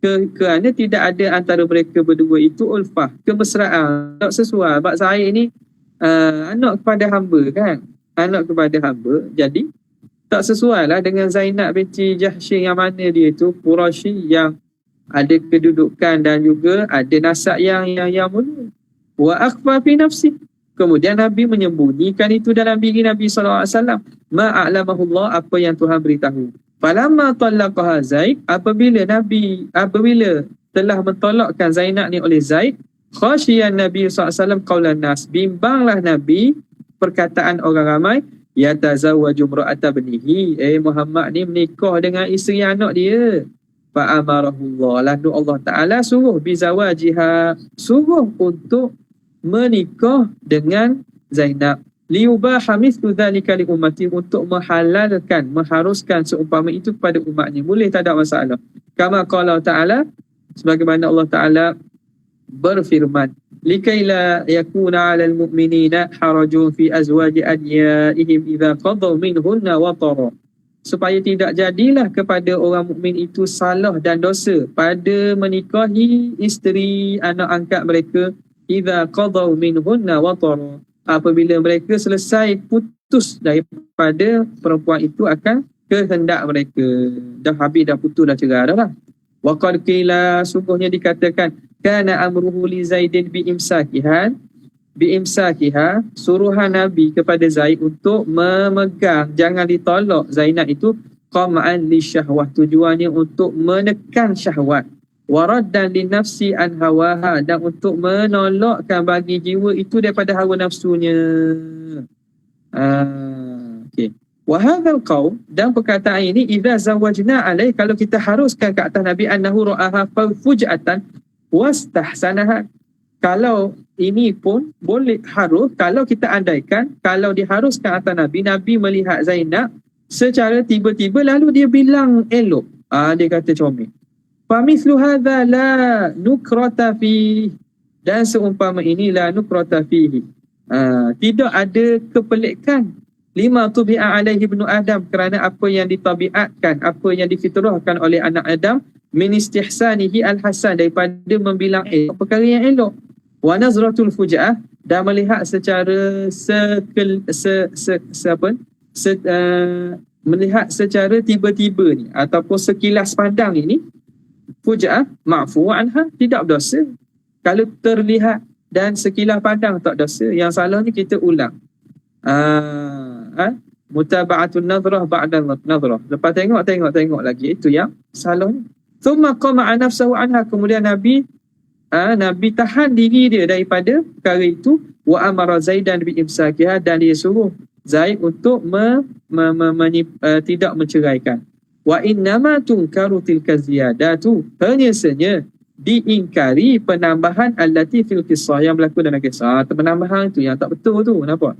kerana tidak ada antara mereka berdua itu ulfah, kemesraan, tak sesuai. Sebab Zaid ni anak kepada hamba kan, anak kepada hamba, jadi tak sesuai lah dengan Zainab binti Jahsy yang mana dia itu Quraisy, yang ada kedudukan dan juga ada nasab yang mulia. Wa akhfa fi nafsi, kemudian Nabi menyembunyikan itu dalam diri Nabi SAW. Ma'a'lamahullah, apa yang Tuhan beritahu. Falamma talaqaha Zaid, apabila telah mentolakkan Zainab ni oleh Zaid, khasyian Nabi SAW qaulan nas, bimbanglah Nabi perkataan orang ramai, yatazawwaju imra'ata bnihi, Muhammad ni menikah dengan isteri anak dia. Fa amarahullah, lalu Allah Ta'ala suruh bizawajiha, suruh untuk menikah dengan Zainab. liyubaha mithlu dhalika li ummati, untuk mengharuskan seumpama itu kepada umatnya. Boleh, tak ada masalah. Kama qala ta'ala, sebagaimana Allah Ta'ala berfirman, likaila yakuna 'alal mu'minina harajun fi azwaji adyaihim idza qadaw minhunna watara, supaya tidak jadilah kepada orang mukmin itu salah dan dosa pada menikahi isteri anak angkat mereka, idza qadaw minhunna watara, apabila mereka selesai putus daripada perempuan itu akan kehendak mereka. Dah habis, dah putus, dah cerai dah lah. Wa qad qila, sungguhnya dikatakan, kana amruhu li Zaidin bi imsakiha, suruhan Nabi kepada Zaid untuk memegang, jangan ditolak Zainab itu, qama'an li syahwah, tujuannya untuk menekan syahwat, waraddan li nafsi an hawaha, dan untuk menolakkan bagi jiwa itu daripada hawa nafsunya. Okey. Wa hadzal qaul, dan perkataan ini, idza zawajna alai, kalau kita haruskan ke atas Nabi, annahu ra'aha fujatan wastahsanaha, kalau ini pun boleh harus, kalau kita andaikan, kalau diharuskan atas Nabi, Nabi melihat Zainab secara tiba-tiba lalu dia bilang elok, dia kata comel. Famithlu hadza la nukrata fi, dan seumpama ini la nukrata fihi, tidak ada kepelikan, lima tubi'a alaihi ibnu Adam, kerana apa yang ditabiatkan, apa yang difitrahkan oleh anak Adam, min istihsanihi al-hasan, daripada membilang perkara yang elok, wa nazratul fuja'ah, dan melihat secara melihat secara tiba-tiba ni, ataupun sekilas pandang ini, fuja'ah ma'fu anha, tidak berdosa. Kalau terlihat dan sekilas pandang tak dosa, yang salah ni kita ulang. Mutaba'atun nazrah ba'da nazrah, lepas tengok lagi, itu yang salah ni. Thumma qama'a nafsahu anha, kemudian Nabi tahan diri dia daripada perkara itu, wa amara Zaidan bi imsakiha, dan dia suruh Zaid untuk tidak menceraikan. Wa innama tunkaru tilka ziyadatu, hanya saja diingkari penambahan allati fil qissah, yang berlaku dalam kisah. Penambahan itu yang tak betul tu, nampak?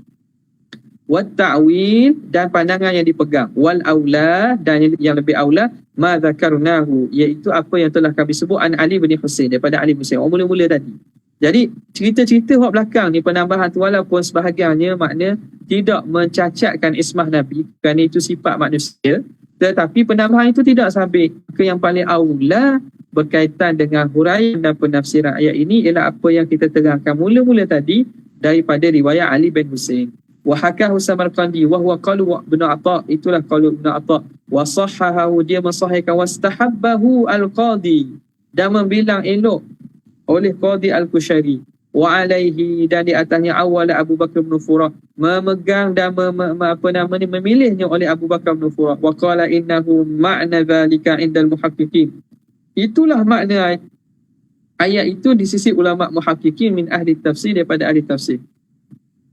Wa ta'wil, dan pandangan yang dipegang. Wal aula, dan yang lebih aula, ma dzakarnahu, iaitu apa yang telah kami sebut, an Ali bin Husain, daripada Ali bin Husain, mula-mula tadi. Jadi cerita-cerita hak belakang ni, penambahan tu, walaupun sebahagiannya makna tidak mencacatkan ismah Nabi, kerana itu sifat manusia, tetapi penambahan itu tidak sabit. Yang paling aula berkaitan dengan huraian dan penafsiran ayat ini ialah apa yang kita terangkan mula-mula tadi daripada riwayat Ali bin Husain. Wa hakahu Samarqandi wa huwa qalu Ibn Atha, itulah qalu Ibn Atha, wa sahhahu, dia mensahihkan, wastahabbahu al-qadi, dan membilang elok oleh Qadi al-Kushairi, wa alaihi, dan di atasnya awal Abu Bakar bin Furah, memegang dan memilihnya oleh Abu Bakar bin Furah. Wa qala innahu ma'na dhalika indal muhaqqiqin, itulah makna ayat itu di sisi ulama muhaqqiqin min ahli tafsir, daripada ahli tafsir.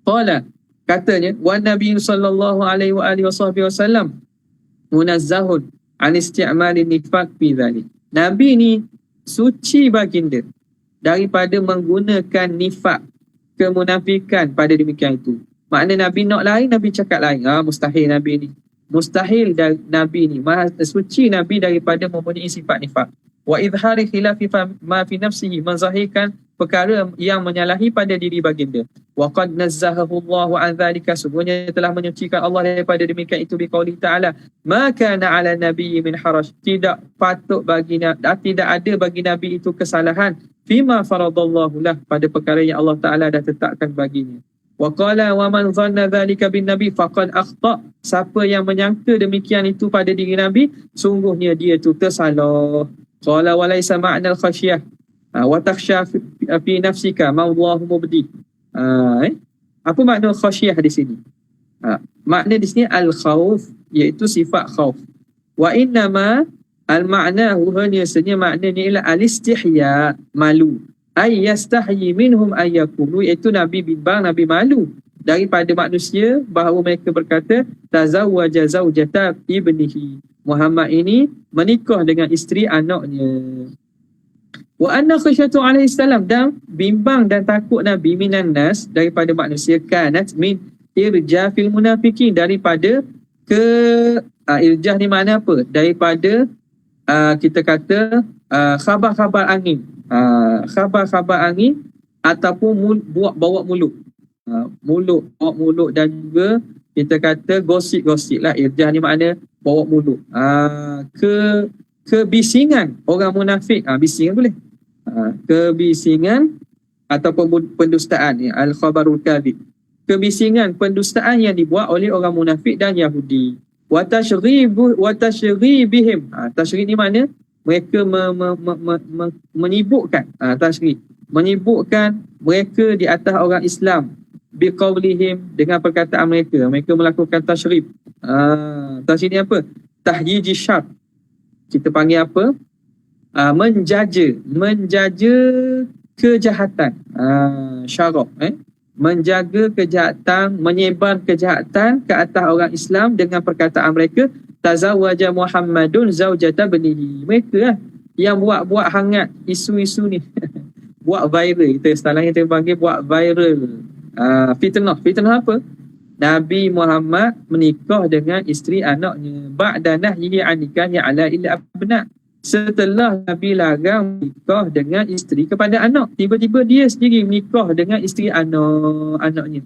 Qala, katanya, wa Nabi sallallahu alaihi wa alihi wasallam munazzahun an isti'mali nifaq fi dhalik, Nabi ni suci baginda daripada menggunakan nifak, kemunafikan pada demikian itu. Makna Nabi nak lain, Nabi cakap lain. Mustahil Nabi ni. Mustahil Nabi ni. Suci Nabi daripada mempunyai sifat nifak. Wa idhari khilafi ma fi nafsihi, menzahirkan perkara yang menyalahi pada diri baginda. Wa qad nazzahahu Allahu an dzalika, sungguhnya telah menyucikan Allah daripada demikian itu, biqauli ta'ala, ma kana 'ala nabiyyi min haraj, tidak patut bagi, tidak ada bagi Nabi itu kesalahan, fima faradallahu lah, pada perkara yang Allah Ta'ala dah tetapkan baginya. Wa qala wa man dhanna dzalika bin nabi faqad akhta, siapa yang menyangka demikian itu pada diri Nabi, sungguhnya dia itu tersalah. Qala wa laisa ma'na al-khasyah wa takhsha fi nafsika ma Allahu mubdi. Apa makna khasyah di sini? Makna di sini al-khauf, iaitu sifat khauf. Wa innama al-ma'nahu, hanya saja maknanya ialah al-istihya, malu. Ay yastahyi minhum ay yakulu, iaitu Nabi bimbang, Nabi malu daripada manusia bahawa mereka berkata, tazawwaja zaujata ibnihi, Muhammad ini menikah dengan isteri anaknya. Wa anna khasyatu alaihi salam, dan bimbang dan takut Nabi minan nas, daripada manusia, kanat min irja fil munafiqin, daripada irjah ni makna apa? Daripada kita kata khabar-khabar angin, khabar-khabar angin ataupun bawa mulut, bawa mulut, dan juga kita kata gosip-gosip lah. Irjah ni makna bawa mulut, kebisingan orang munafik, bisingan boleh, kebisingan ataupun pendustaan, al-khabarul kadhib, kebisingan pendustaan yang dibuat oleh orang munafik dan Yahudi. Wa tashribihim, tashrib ni makna mereka menyibukkan, tashrib menyibukkan mereka di atas orang Islam, biqaulihim, dengan perkataan mereka melakukan tashrib. Tashrib ni apa? Tahyiji syar, kita panggil apa? Menjaja kejahatan, syarab, menjaga kejahatan, menyebar kejahatan ke atas orang Islam dengan perkataan mereka, tazawwaja Muhammadun zaujata banihi. Mereka lah yang buat hangat isu-isu ni buat viral, kita istilahnya kita panggil buat viral, fitnah apa? Nabi Muhammad menikah dengan isteri anaknya, ba'da nahyihi an nikahi ala illa abna, setelah Nabi larang menikah dengan isteri kepada anak, tiba-tiba dia sendiri menikah dengan isteri anaknya.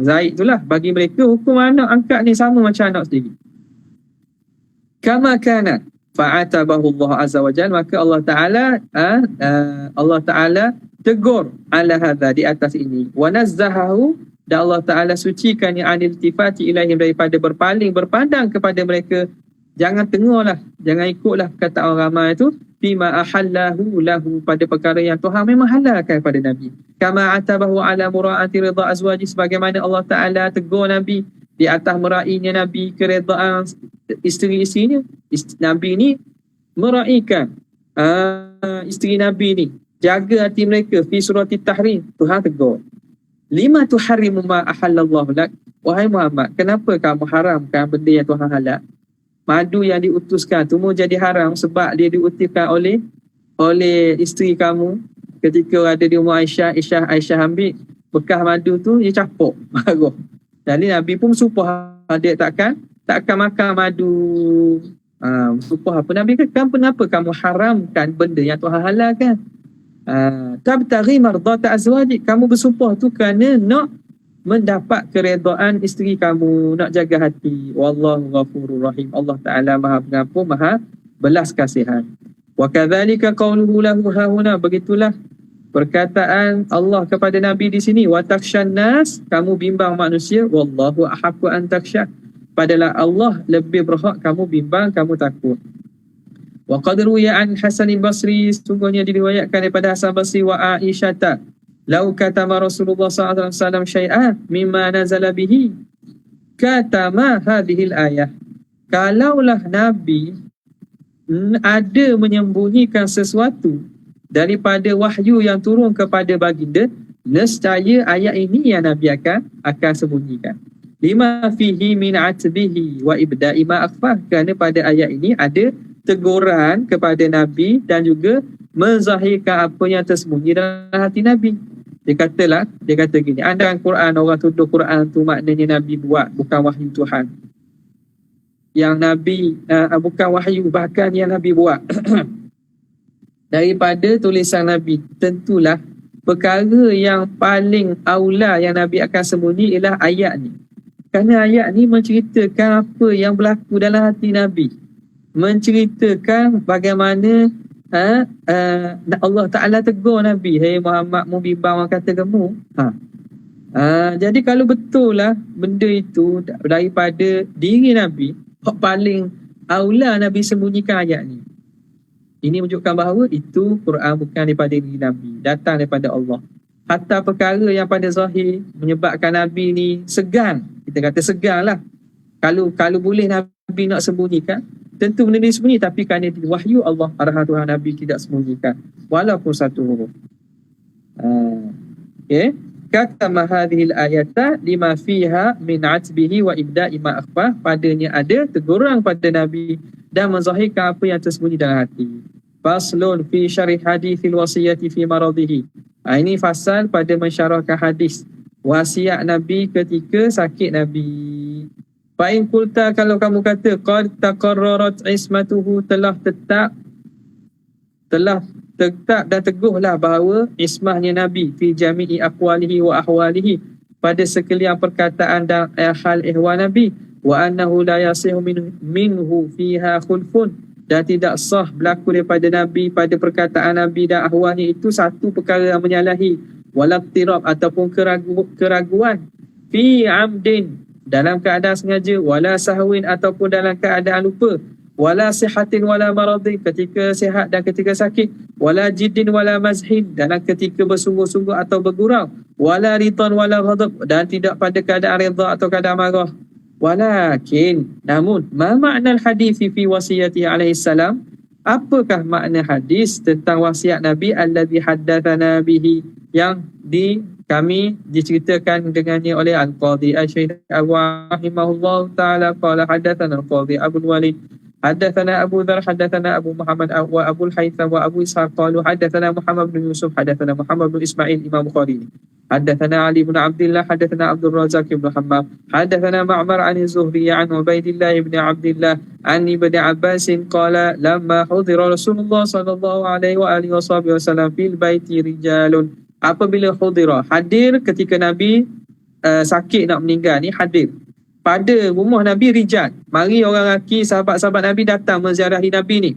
Zaid itulah, bagi mereka hukum anak angkat ni sama macam anak sendiri. Kama kana fa'atabahu Allah azza wa jalla, maka Allah Ta'ala tegur ala hadha, di atas ini, wa nazzahahu, dan Allah Ta'ala sucikannya anil tifati ilaihim, daripada berpandang kepada mereka. Jangan tengoklah, jangan ikutlah kata orang ramai itu, bima ahallahu lahu, pada perkara yang Tuhan memang halalkan pada Nabi. Kama atabahu ala mura'ati ridha azwaji, sebagaimana Allah Ta'ala tegur Nabi di atas mera'inya Nabi keredaan isteri-isterinya. Nabi ni mera'ikan isteri Nabi ni, jaga hati mereka. Fi surati Tahrim, Tuhan tegur, lima tuharrimu ma ahallallahu lak, wahai Muhammad, kenapa kamu haramkan benda yang Tuhan halal? Madu yang diutuskan tu mau jadi haram sebab dia diutuskan oleh isteri kamu. Ketika ada di rumah Aisyah ambil bekas madu tu, dia capuk marah. Jadi Nabi pun sumpah dia takkan makan madu. Sumpah apa? Nabi kata, kenapa kamu haramkan benda yang Tuhan halalkan? Tabtaghi mardata azwajik, kamu bersumpah tu kerana nak mendapat keredaan isteri kamu, nak jaga hati. Wallahu ghafurur rahim, Allah Ta'ala Maha Pengampun, Maha belas kasihan. Wa kadzalika qauluhu lahu hahuna, begitulah perkataan Allah kepada Nabi di sini, wa takshan nas, kamu bimbang manusia, wallahu ahaqqu an taksha, padalah Allah lebih berhak kamu bimbang, kamu takut. Wa qad ruwiya an Hasan al-Basri, sungguhnya diriwayatkan daripada Hasan Basri, wa Aisyata, lau katama Rasulullah SAW syai'an mimma nazala bihi katama hadhil ayah, kalaulah Nabi ada menyembunyikan sesuatu daripada wahyu yang turun kepada baginda, nescaya ayat ini yang Nabi akan sembunyikan. Lima fihi min atbihi wa ibda'i ma akhfah, kerana pada ayat ini ada teguran kepada Nabi dan juga menzahirkan apa yang tersembunyi dalam hati Nabi. Dia kata gini, andaikan Quran, orang tuduh Quran tu maknanya Nabi buat, bukan wahyu Tuhan. Yang Nabi bukan wahyu, bahkan yang Nabi buat daripada tulisan Nabi, tentulah perkara yang paling aula yang Nabi akan sembunyi ialah ayat ni. Kerana ayat ni menceritakan apa yang berlaku dalam hati Nabi, menceritakan bagaimana Allah Ta'ala tegur Nabi, hey Muhammad, mu bimbang orang kata kamu. Jadi kalau betul lah benda itu daripada diri Nabi, paling aula Nabi sembunyikan ayat ni. Ini menunjukkan bahawa itu Quran bukan daripada diri Nabi, datang daripada Allah. Hatta perkara yang pada zahir menyebabkan Nabi ni segan, kita kata segan lah, kalau boleh Nabi nak sembunyikan, tentu benda ni sembunyi, tapi kerana wahyu Allah, arahan Tuhan, Nabi tidak sembunyikan walaupun satu huruf. Kata mahadhil ayata lima fiha min atbihi wa ibda'i ma akhfah, padanya ada teguran pada Nabi dan menzahirkan apa yang tersembunyi dalam hati. Faslun fi syarih hadithil wasiyati fi maradihi. Ini fasal pada mensyarahkan hadis wasiat Nabi ketika sakit Nabi. Fa in qulta, kalau kamu kata qad taqarrarat ismatuhu, telah tetap dan teguhlah bahawa ismahnya Nabi fi jami'i aqwalihi wa ahwalihi, pada sekalian perkataan dan hal ihwal Nabi, wa annahu la yasihu minhu fiha khulfun, dan tidak sah berlaku daripada Nabi pada perkataan Nabi dan ahwalnya itu satu perkara yang menyalahi, wala tirab ataupun keraguan, fi amdin dalam keadaan sengaja, wala sahwin ataupun dalam keadaan lupa, wala sihatin wala maradin ketika sihat dan ketika sakit, wala jiddin wala mazhin dalam ketika bersungguh-sungguh atau bergurau, wala ridan wala ghadab dan tidak pada keadaan redha atau keadaan marah. Walakin, namun, ma makna al-hadis fi wasiyati alaihi salam, apakah makna hadis tentang wasiat Nabi alladhi haddathana bihi, yang kami diceritakan dengannya oleh Al-Qadhi Al-Syekh Abu rahimahullah ta'ala qala haddathana Al-Qadhi Abu Walid haddathana Abu Dhar haddathana Abu Muhammad wa Abu Al-Haytham wa Abu Ishaq qalu haddathana Muhammad bin Yusuf haddathana Muhammad bin Ismail Imam Bukhari haddathana Ali bin Abdullah haddathana Abdul Razak bin Hammam haddathana Ma'mar an Zuhri an Ubaidillah bin Abdullah an Ibn Abbas qala lamma hudira Rasulullah sallallahu alaihi wa alihi wasallam fil baiti rijalun, apabila hudira, hadir ketika Nabi sakit nak meninggal ni, hadir pada rumah Nabi rijal, mari orang lelaki sahabat-sahabat Nabi datang menziarahi Nabi ni.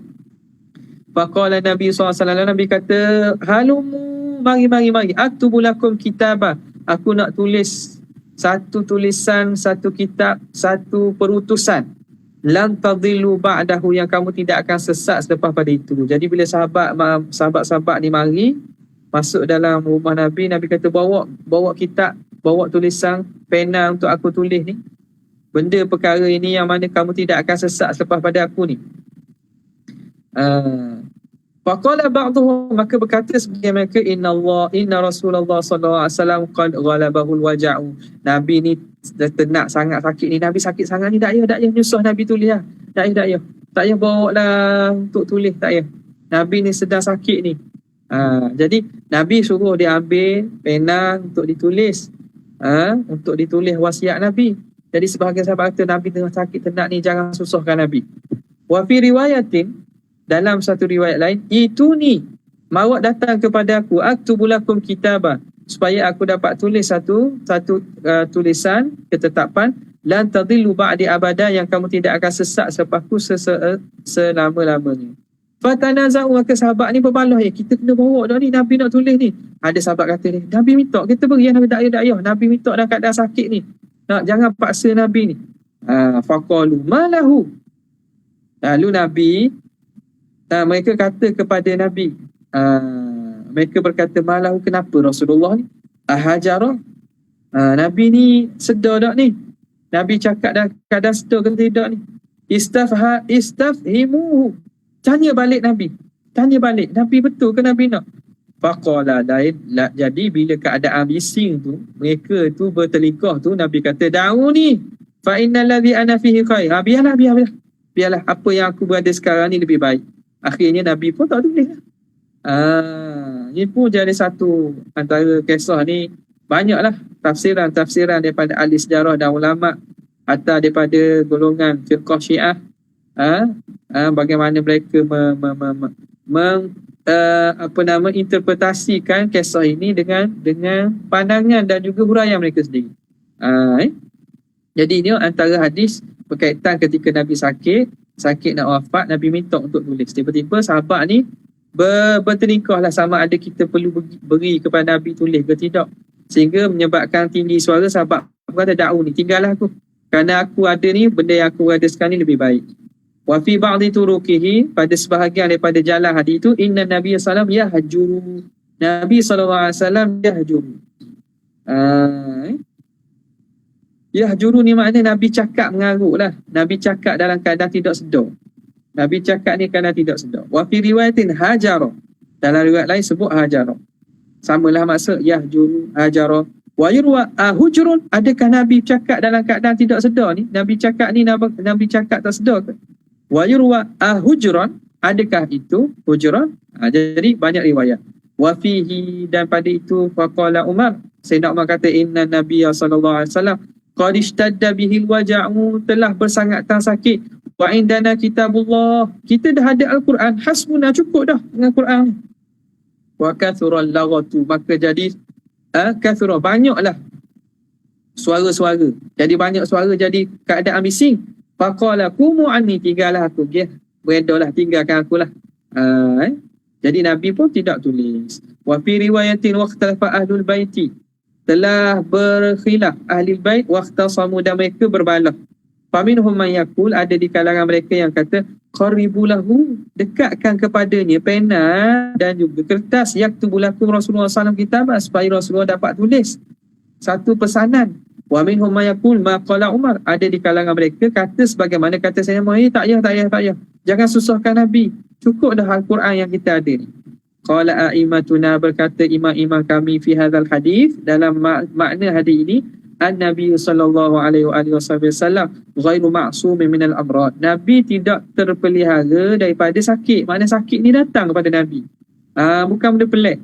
Faqala Nabi SAW, Nabi kata, halumu, mari, aktubu lakum kitabah, aku nak tulis satu tulisan, satu kitab, satu perutusan, lan tadillu ba'dahu, yang kamu tidak akan sesat selepas pada itu. Jadi bila sahabat-sahabat ni mari masuk dalam rumah Nabi, Nabi kata bawa kitab, bawa tulisan, pena untuk aku tulis ni benda perkara ini yang mana kamu tidak akan sesat selepas pada aku ni. Faqala ba'dhum, maka berkata sebagian mereka, inna Rasulullah sallallahu alaihi wasallam qad ghalabahu al-waja'u, Nabi ni tenak sangat sakit ni, Nabi sakit sangat ni, tak payah nyusah Nabi tulis lah, tak payah bawa lah untuk tulis, tak payah, Nabi ni sedang sakit ni. Jadi Nabi suruh dia ambil pena untuk ditulis, untuk ditulis wasiat Nabi. Jadi sebahagian sahabat kata Nabi tengah sakit tenak ni, jangan susahkan Nabi. Wa fi riwayatin, dalam satu riwayat lain, itu ni mawak datang kepada aku, aktubu lakum kitabah, supaya aku dapat tulis satu tulisan ketetapan, lan tadillu ba'di abada, yang kamu tidak akan sesat selepasku selama-lamanya. Fatanaza'u, maka sahabat ni berbalah, kita kena bawa dah ni, Nabi nak tulis ni. Ada sahabat kata ni, Nabi minta, kita beri, Nabi tak payah, Nabi minta dalam keadaan sakit ni, jangan paksa Nabi ni. Faqalu malahu, lalu Nabi, mereka kata kepada Nabi, mereka berkata, malahu, kenapa Rasulullah ni ahajara, Nabi ni sedar tak ni, Nabi cakap dah keadaan sedar ke tidak ni, istafhimuhu, tanya balik Nabi, betul ke Nabi nak? Faqala la, jadi bila keadaan bising tu, mereka tu bertelikah tu, Nabi kata, da'uni fa innal ladhi ana fihi khair, biarlah apa yang aku berada sekarang ni lebih baik. Akhirnya Nabi pun tak tulis. Ini pun jadi satu antara kisah ni, banyaklah tafsiran daripada ahli sejarah dan ulama, atau daripada golongan firqah Syiah, bagaimana mereka interpretasikan kisah ini dengan pandangan dan juga huraian mereka sendiri. Jadi ini antara hadis berkaitan ketika Nabi sakit nak wafat, Nabi minta untuk tulis. Tiba-tiba sahabat ni bertelingkah lah, sama ada kita perlu beri kepada Nabi tulis ke tidak, sehingga menyebabkan tinggi suara sahabat kata, da'u ni, tinggallah aku, kerana aku ada ni, benda yang aku ada sekarang ni lebih baik. Wa fi ba'di turuqihi, pada sebahagian daripada jalan hadis itu, inna Nabi sallallahu alaihi wasallam yahjuru, Nabi sallallahu alaihi wasallam yahjuru. Yahjuru ni maknanya Nabi cakap mengarut lah, Nabi cakap dalam keadaan tidak sedar, Nabi cakap ni keadaan tidak sedar. Wa fi riwayatin hajara, dalam riwayat lain sebut hajara, samalah maksud yahjuru, hajara. Wa yurwa hujrun, adakah Nabi cakap dalam keadaan tidak sedar ni, Nabi cakap ni, Nabi cakap tak sedar ke? Wa yurwa hujran, adakah itu hujran? Jadi banyak riwayat. Wa fihi, dan pada itu, faqala Umar, Sayyidina Umar kata inna Nabiya sallallahu alaihi wasallam qad ishtadda bihil waja'u, telah bersangatkan sakit. Wa indana kitabullah, kita dah ada Al-Quran, hasbuna, cukup dah dengan Quran. Wa kathural laghatu, maka jadi kathura, banyaklah suara-suara. Jadi banyak suara, jadi keadaan bising. Faqala qumu anni, tinggallah aku, beredalah, tinggalkan akulah. Jadi Nabi pun tidak tulis. Wa fi riwayatin waqtalafa ahlul baiti, telah berkhilaf ahli bait, waqtasamu, dan mereka berbalah. Faminhum man yaqul, ada di kalangan mereka yang kata qaribu lahu, dekatkan kepadanya pena dan juga kertas, yaktubu lakum Rasulullah SAW kitab, supaya Rasulullah dapat tulis satu pesanan. Wa minhum man yaqul ma qala Umar, ada di kalangan mereka kata sebagaimana kata saya, tak payah, jangan susahkan Nabi, cukup dah Al-Quran yang kita ada ni. Qala a'immatuna, berkata imam-imam kami, fi hadzal hadis, dalam makna hadis ini, An-Nabi sallallahu alaihi wasallam ghairu ma'sumin minal amrad, Nabi tidak terpelihara daripada sakit. Makna sakit ni datang kepada Nabi, bukan benda pelik.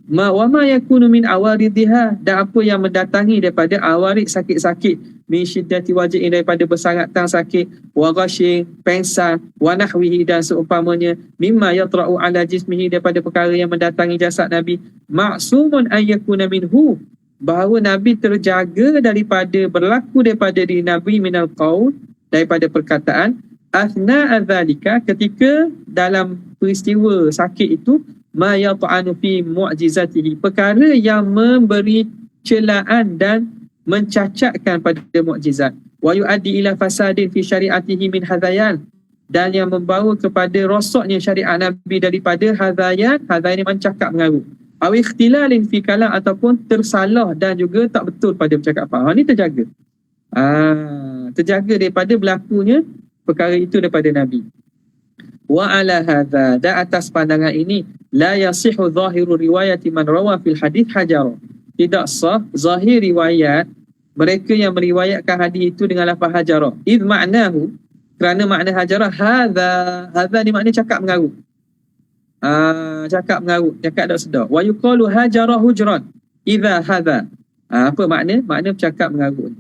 Wa ma yakunu min awaridha, dan apa yang mendatangi daripada awarid, sakit-sakit, min syiddati wajhin, daripada bersangatan sakit, wa ghashin, pengsan, wa nahwihi, dan seumpamanya, mimma yatra'u ala jismihi, daripada perkara yang mendatangi jasad Nabi, ma'sumun an yakuna minhu, bahawa Nabi terjaga daripada berlaku daripada diri Nabi minal qaul, daripada perkataan, athna adzalika, ketika dalam peristiwa sakit itu, ma yata'anu fi mu'jizatihi, perkara yang memberi celaan dan mencacatkan pada mukjizat, wa yu'addi ila fasadin fi syari'atihi min hadzayan, dan yang membawa kepada rosaknya syariat Nabi daripada hadzayan ni mencakap mengarut, aw ikhtilalin fi kalam, ataupun tersalah dan juga tak betul pada percakapan. Ni terjaga. Terjaga daripada berlakunya perkara itu daripada Nabi. Wa ala hadza, dan atas pandangan ini, la yasihu zahiru riwayati man rawa fil hadith hajara, tidak sah zahir riwayat mereka yang meriwayatkan hadis itu dengan lafaz hajara. Id ma'nahu, kerana makna hajara, hadza ni makna cakap mengarut. Cakap mengarut, cakap tak sedar. Wa yuqalu hajara hujran idza hadza, apa makna? Makna bercakap mengarut.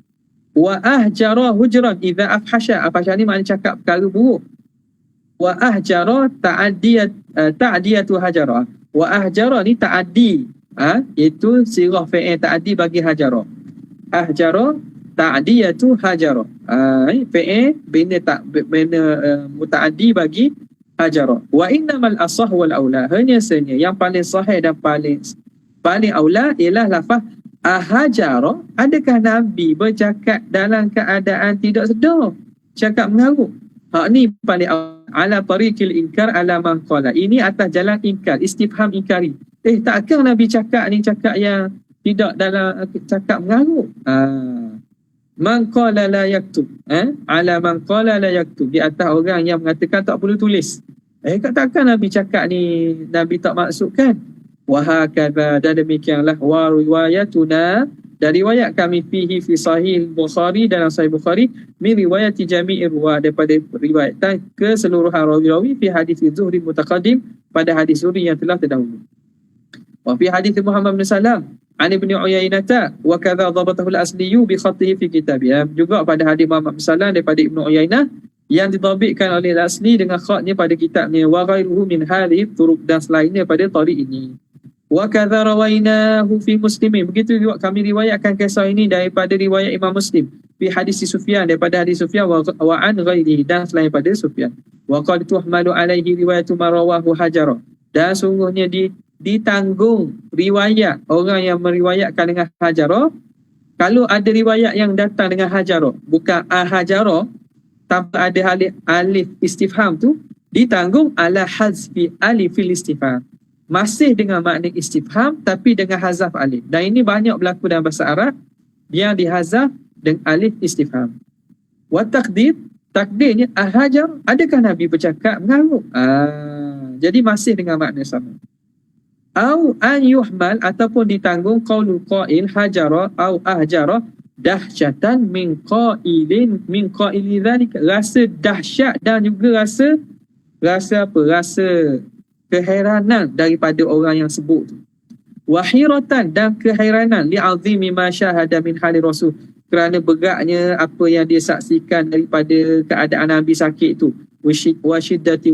Wa ahjara hujran idza afhasha, afhasha ni makna cakap perkara buruk. Wa ahjara ta'diyatu hajara, wa ahjara ni ta'addi, itu sirah fi'il ta'addi bagi hajara. Ahjara ta'diyatu hajara, fi'il bina muta'addi bagi hajara. Wa innamal asah wal aula, hanya sahaja yang paling sahih dan paling aula ialah lafaz ahajara. Adakah Nabi bercakap dalam keadaan tidak sedar, cakap mengarut? Ni paling ala tariqil inkar ala man qala, ini atas jalan ingkar, istifham ingkari. Takkan Nabi cakap ni cakap yang tidak dalam cakap mengarut. Man qala la yaktub, ala man qala la yaktub, di atas orang yang mengatakan tak perlu tulis. Takkan Nabi cakap ni Nabi tak maksudkan. Wa hakadha, dan demikianlah, wa riwayatuna, dan riwayat kami fihi fi sahih Bukhari, dalam sahih Bukhari, min riwayati jami'ir ruwah, daripada riwayatan keseluruhan rawi-rawi, fi hadis Zuhri mutaqaddim, pada hadis Zuhri yang telah terdahulu. Wa fi hadis Muhammad bin Salam an Ibn Uyainah, wa kadza dhabatahu al-asliyu bi khattihi fi kitabih, juga pada hadis Muhammad bin Salam daripada Ibn Uyainah yang didhabitkan oleh al-asli dengan khatnya pada kitabnya, wa ghairuhu min hadhihi turuq, dan selainnya pada tariq ini. Wa kadza rawainahu fi Muslimin, begitu juga kami riwayatkan kisah ini daripada riwayat Imam Muslim, fi hadis Sufyan, daripada hadis Sufyan, wa an ghairihi, dan selain pada Sufyan. Wa qad tuhmalu alaihi riwayatu ma rawahu hajara, dan sungguhnya ditanggung riwayat orang yang meriwayatkan dengan hajara. Kalau ada riwayat yang datang dengan hajara, bukan hajara, tanpa ada alif istifham tu, ditanggung ala hazfi alifil istifham, masih dengan makna istifham tapi dengan hazaf alif. Dan ini banyak berlaku dalam bahasa Arab, yang dihazaf dengan alif istifham. Wa takdirnya ahajar, adakah Nabi bercakap mengarut? Jadi masih dengan makna sama. Au an yuhmal, ataupun ditanggung qaulul qail hajara au ahjara dahsyatan min qaili dzalik, rasa dahsyat dan juga rasa keheranan daripada orang yang sebut tu. wahiratan dan keheranan li'azimi ma syahada min hali rasul, kerana begaknya apa yang dia saksikan daripada keadaan Nabi sakit tu, wa syiddati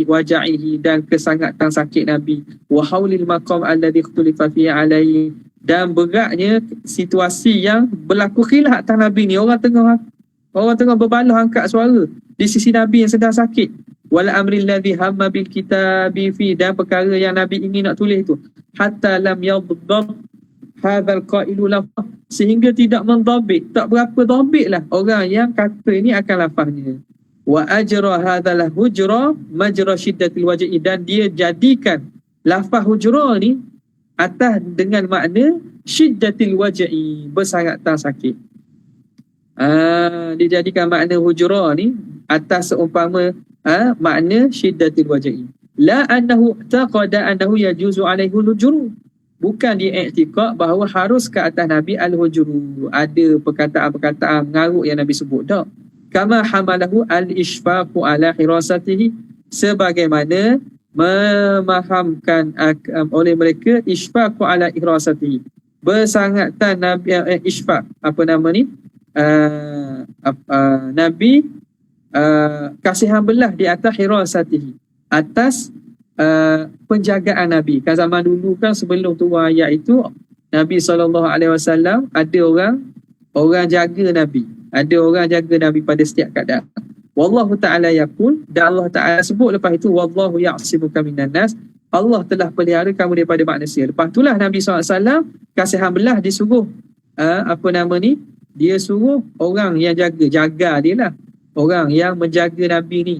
waja'ihi dan kesangatan sakit Nabi, wa haulil maqam alladhi ikhtulifa fihi alaihi, dan begaknya situasi yang berlaku khilaf atas Nabi ni. Orang tengah berbalah angkat suara di sisi Nabi yang sedang sakit. Wal amril ladzi hamma bil kitabi fi, dan perkara yang Nabi ingin nak tulis tu, hatta lam yadhbab hadzal qailu lafaz, sehingga tidak mendhabit, tak berapa dhabit lah orang yang kata ini akan lafaznya. Wa ajra hadzal hujra majra syiddatil wajhi, dan dia jadikan lafaz hujra ni atas dengan makna syiddatil wajhi, bersangatan sakit. Dia jadikan makna hujra ni atas seumpama makna syiddatil wajhi. La annahu taqada annahu yajuzu alaihi al-hujru, bukan dia i'tiqad bahawa harus ke atas Nabi al-hujru, ada perkataan-perkataan mengarut yang Nabi sebut tak. Kama hamalahu al-ishfaqu ala hirasatihi, sebagaimana memahamkan oleh mereka ishfaqu ala hirasatihi, bersangatan Nabi ishfaq, apa nama ni, Nabi kasihan belah di atas hirasatihi, atas penjagaan Nabi. Kan zaman dulu kan, sebelum turun ayat itu, Nabi SAW ada orang jaga Nabi, ada orang jaga Nabi pada setiap keadaan. Wallahu ta'ala yaqul, dan Allah Ta'ala sebut lepas itu, wallahu ya'simuka minan nas, Allah telah pelihara kamu daripada manusia. Lepas itulah Nabi SAW kasihan belah disuruh dia suruh orang yang jaga dia lah, orang yang menjaga Nabi ni,